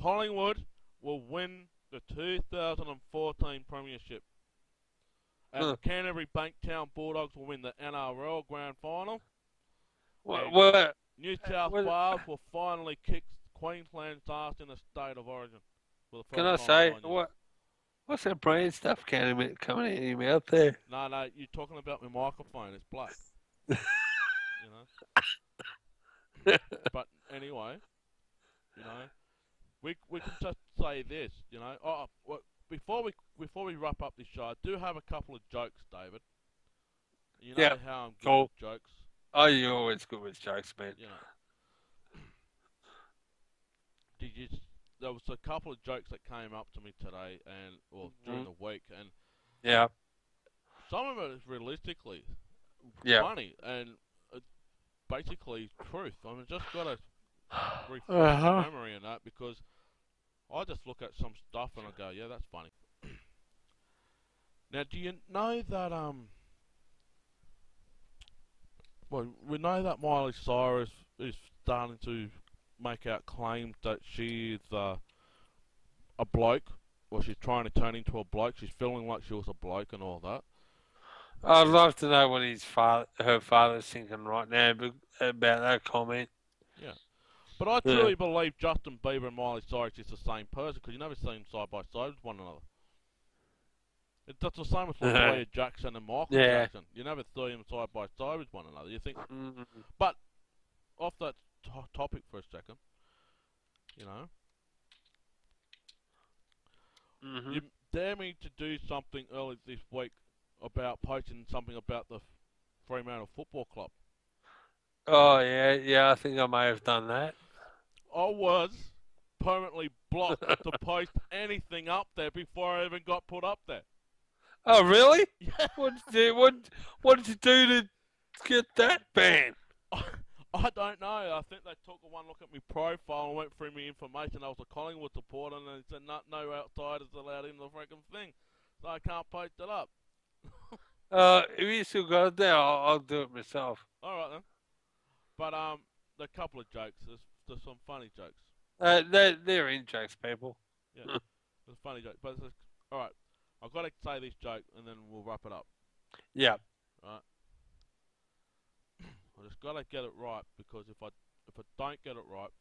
Collingwood will win the 2014 Premiership. And the Canterbury Bankstown Bulldogs will win the NRL Grand Final. New South Wales will finally kick Queensland's ass in the state of origin. For the first time. What's that brain stuff coming out of your mouth there? No, you're talking about my microphone. It's black. You know. But anyway, you know, we can just say this. You know, before we wrap up this show, I do have a couple of jokes, David. You know how I'm good with jokes. Oh, you're always good with jokes, man. You know. There was a couple of jokes that came up to me today, during the week, and some of it is realistically funny and basically truth. I mean, just gotta refresh my memory in that, because I just look at some stuff and I go, yeah, that's funny. Now, do you know that well, we know that Miley Cyrus is starting to make out claims that she is a bloke, or she's trying to turn into a bloke. She's feeling like she was a bloke and all that. I'd love to know what her father's thinking right now about that comment. Yeah. But I truly believe Justin Bieber and Miley Cyrus is the same person, because you never see them side by side with one another. That's the same with Latoya Jackson and Michael Jackson. You never see them side by side with one another. You think, but off that topic for a second, You know, Mhm. you dare me to do something early this week about posting something about the Fremantle Football Club. Oh yeah, yeah. I think I may have done that. I was permanently blocked to post anything up there before I even got put up there. Oh really? Yeah. What did you do? What did you do to get that banned? I don't know. I think they took one look at my profile and went through my information. I was a Collingwood supporter, and they said no outsiders allowed in the freaking thing, so I can't post it up. If you still got it there, I'll do it myself. All right then. But a couple of jokes. There's some funny jokes. They're in jokes, people. Yeah, there's funny jokes. But all right. I've got to say this joke, and then we'll wrap it up. Yeah. All right. I just got to get it right because if I don't get it right,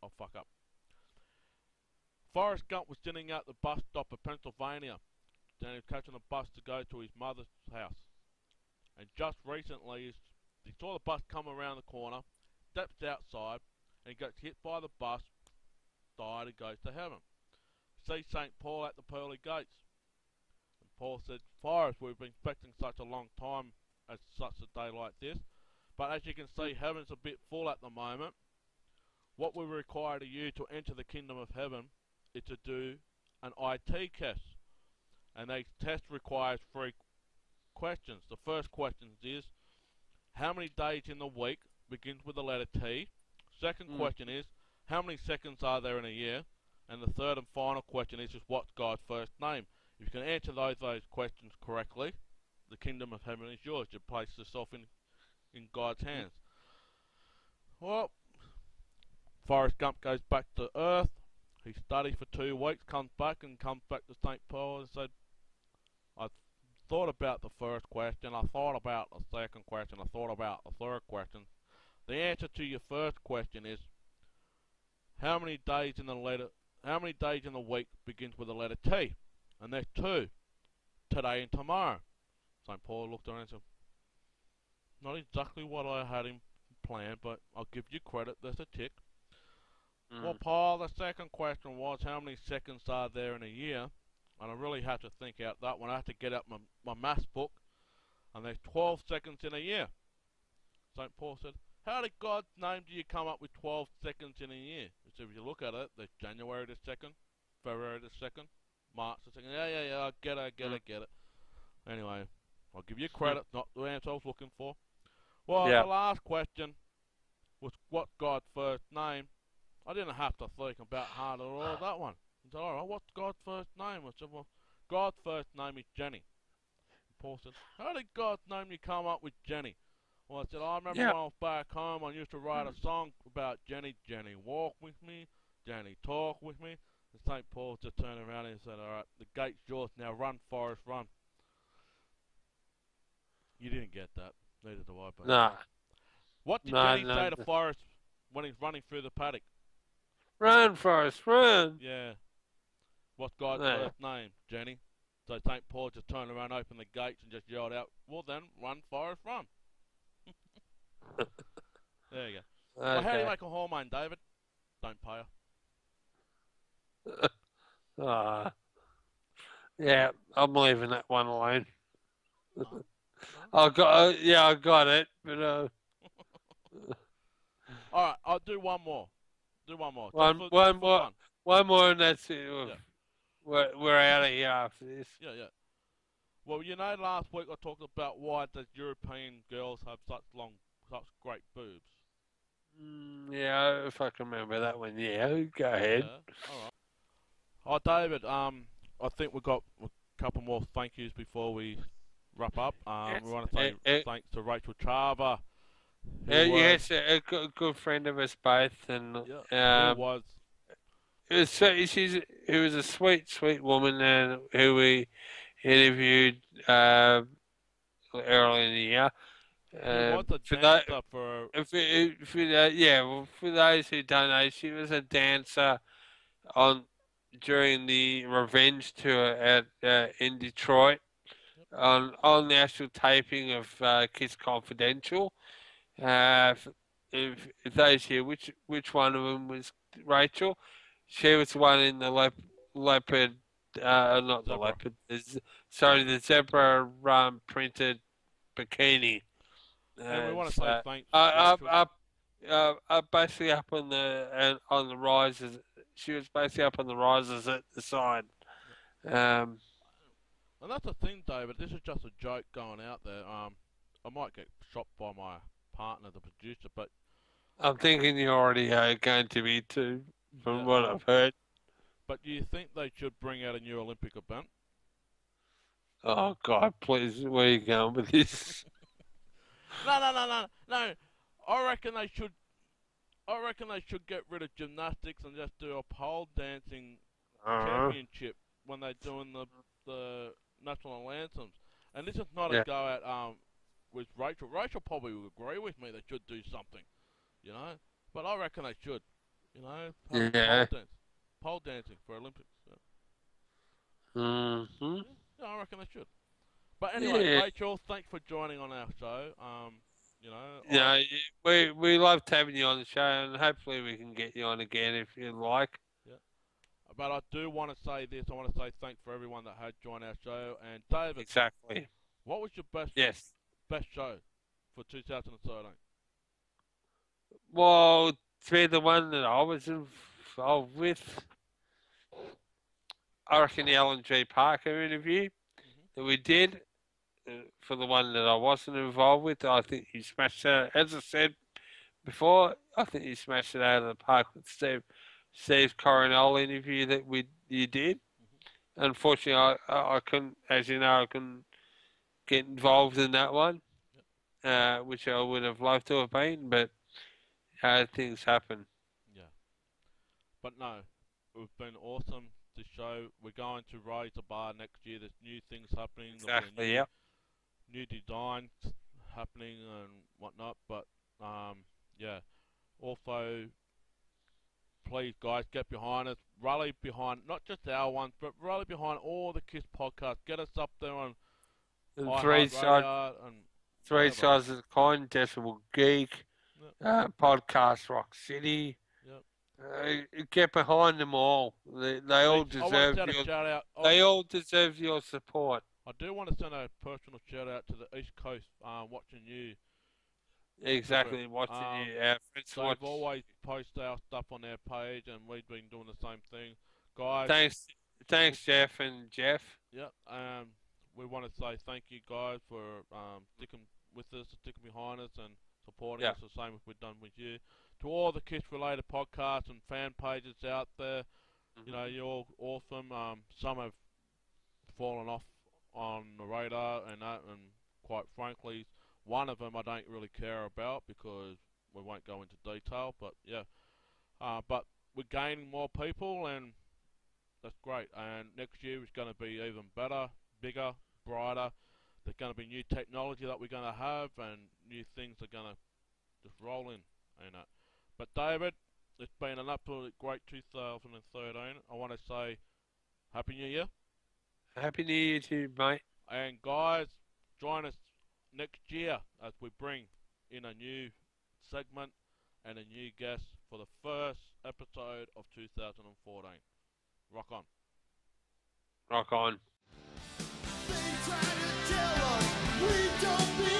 I'll fuck up. Forrest Gump was sitting at the bus stop of Pennsylvania, and he was catching a bus to go to his mother's house. And just recently, he saw the bus come around the corner, steps outside, and gets hit by the bus, died, and goes to heaven. See St. Paul at the pearly gates. And Paul said, Forrest, we've been expecting such a long time as such a day like this, but as you can see, heaven's a bit full at the moment. What we require of you to enter the kingdom of heaven is to do an IT test. And the test requires 3 questions. The first question is, how many days in the week begins with the letter T? Second question is, how many seconds are there in a year? And the third and final question is what's God's first name? If you can answer those questions correctly, the kingdom of heaven is yours. You place yourself in God's hands. Well, Forrest Gump goes back to Earth. He studies for 2 weeks, comes back to St. Paul and said, I thought about the first question, I thought about the second question, I thought about the third question. The answer to your first question is, how many days in the week begins with the letter T? And there's 2, today and tomorrow. St. Paul looked around and said, not exactly what I had in plan, but I'll give you credit, there's a tick. Well, Paul, the second question was, how many seconds are there in a year? And I really had to think out that one. I had to get out my maths book, and there's 12 seconds in a year. St. Paul said, how did God's name do you come up with 12 seconds in a year? So if you look at it, there's January the 2nd, February the 2nd, March the 2nd. Yeah, I get it. Anyway, I'll give you credit, not the answer I was looking for. Well, the last question was, what's God's first name? I didn't have to think about hard at all that one. He said, alright, what's God's first name? I said, well, God's first name is Jenny. Paul said, how did God's name you come up with Jenny? Well, I said, I remember when I was back home, I used to write a song about Jenny. Jenny, walk with me. Jenny, talk with me. And St. Paul just turned around and said, alright, the gate's yours. Now run, Forrest, run. You didn't get that. Neither do I. But Nah. What did Jenny say to Forrest when he's running through the paddock? Run, Forrest, run. Yeah. What's God's first name, Jenny? So St. Paul just turned around, opened the gates, and just yelled out, well then, run, Forrest, run. There you go. Okay. Well, how do you make a hormone, David? Don't pay her. Yeah, I'm leaving that one alone. I got it, but all right, I'll do one more. One more, and that's it. Yeah. We're out of here after this. Yeah. Well, you know, last week I talked about why the European girls have such great boobs. Yeah, if I can remember that one. Yeah, go ahead. Yeah. All right. Oh, David. I think we've got a couple more thank yous before we wrap up. We want to say thanks to Rachel Chava. Yes, a good friend of us both, and who was. She was a sweet woman, and who we interviewed early in the year. Who was a dancer for those who don't know, she was a dancer during the Revenge tour in Detroit on the actual taping of Kiss Confidential. If those here, which one of them was Rachel. She was the one in the leopard, not the Zebra. leopard. Sorry, the zebra printed bikini. And we want to So, say thanks, up, Rachel. up, basically up on the rises. She was basically up on the rises at the side. Um, And that's the thing, David. This is just a joke going out there. I might get shot by my partner, the producer, but I'm thinking you already are going to be too, from yeah. what I've heard. But do you think they should bring out a new Olympic event? Oh God, please, where are you going with this? No. I reckon they should. I reckon they should get rid of gymnastics and just do a pole dancing Uh, championship when they're doing the national anthems. And this is not a yeah, go at with Rachel. Rachel probably would agree with me. They should do something, you know. But I reckon they should, you know, have yeah. pole dancing for Olympics. So, Mm-hmm. yeah, I reckon they should. But anyway, Yeah. Rachel, thanks for joining on our show. You know, Yeah, we loved having you on the show, and hopefully we can get you on again if you like. yeah. But I do want to say this. I want to say thanks for everyone that had joined our show. And David, Exactly. what was your Yes. best show for 2013? Well, to be the one that I was involved with, I reckon the Alan G. Parker interview that we did for the one that I wasn't involved with, I think he smashed it. As I said before, I think he smashed it out of the park with Steve Coronel interview that you did. Unfortunately, I couldn't, as you know, I couldn't get involved in that one, which I would have loved to have been, but things happen. Yeah. But no, it's been awesome to show. We're going to raise the bar next year. There's new things happening. There'll be a Exactly, yep. new designs happening and whatnot. But yeah. Also, please, guys, get behind us. Rally behind not just our ones, but rally behind all the Kiss podcasts. Get us up there on And iHeartRadio and three whatever. sides of the coin, Decibel Geek, Yep. Podcast Rock City. Yep. Get behind them all. They all deserve I want to send a shout out. They all deserve your support. I do want to send a personal shout out to the East Coast watching you. Exactly, watching you. They've always post our stuff on their page, and we've been doing the same thing, guys. Thanks, Jeff and Jeff. Yep. We want to say thank you, guys, for sticking with us, sticking behind us, and supporting us the same as we've done with you. To all the Kiss-related podcasts and fan pages out there, you know, you're all awesome. Some have fallen off on the radar and that, and quite frankly, one of them I don't really care about because we won't go into detail. But yeah, but we're gaining more people, and that's great. And next year is going to be even better, bigger, brighter. There's going to be new technology that we're going to have, and new things are going to just roll in. And but David, it's been an absolutely great 2013. I want to say Happy New Year. Happy New Year to you, mate. And guys, join us next year as we bring in a new segment and a new guest for the first episode of 2014. Rock on. Rock on. They try to tell us we don't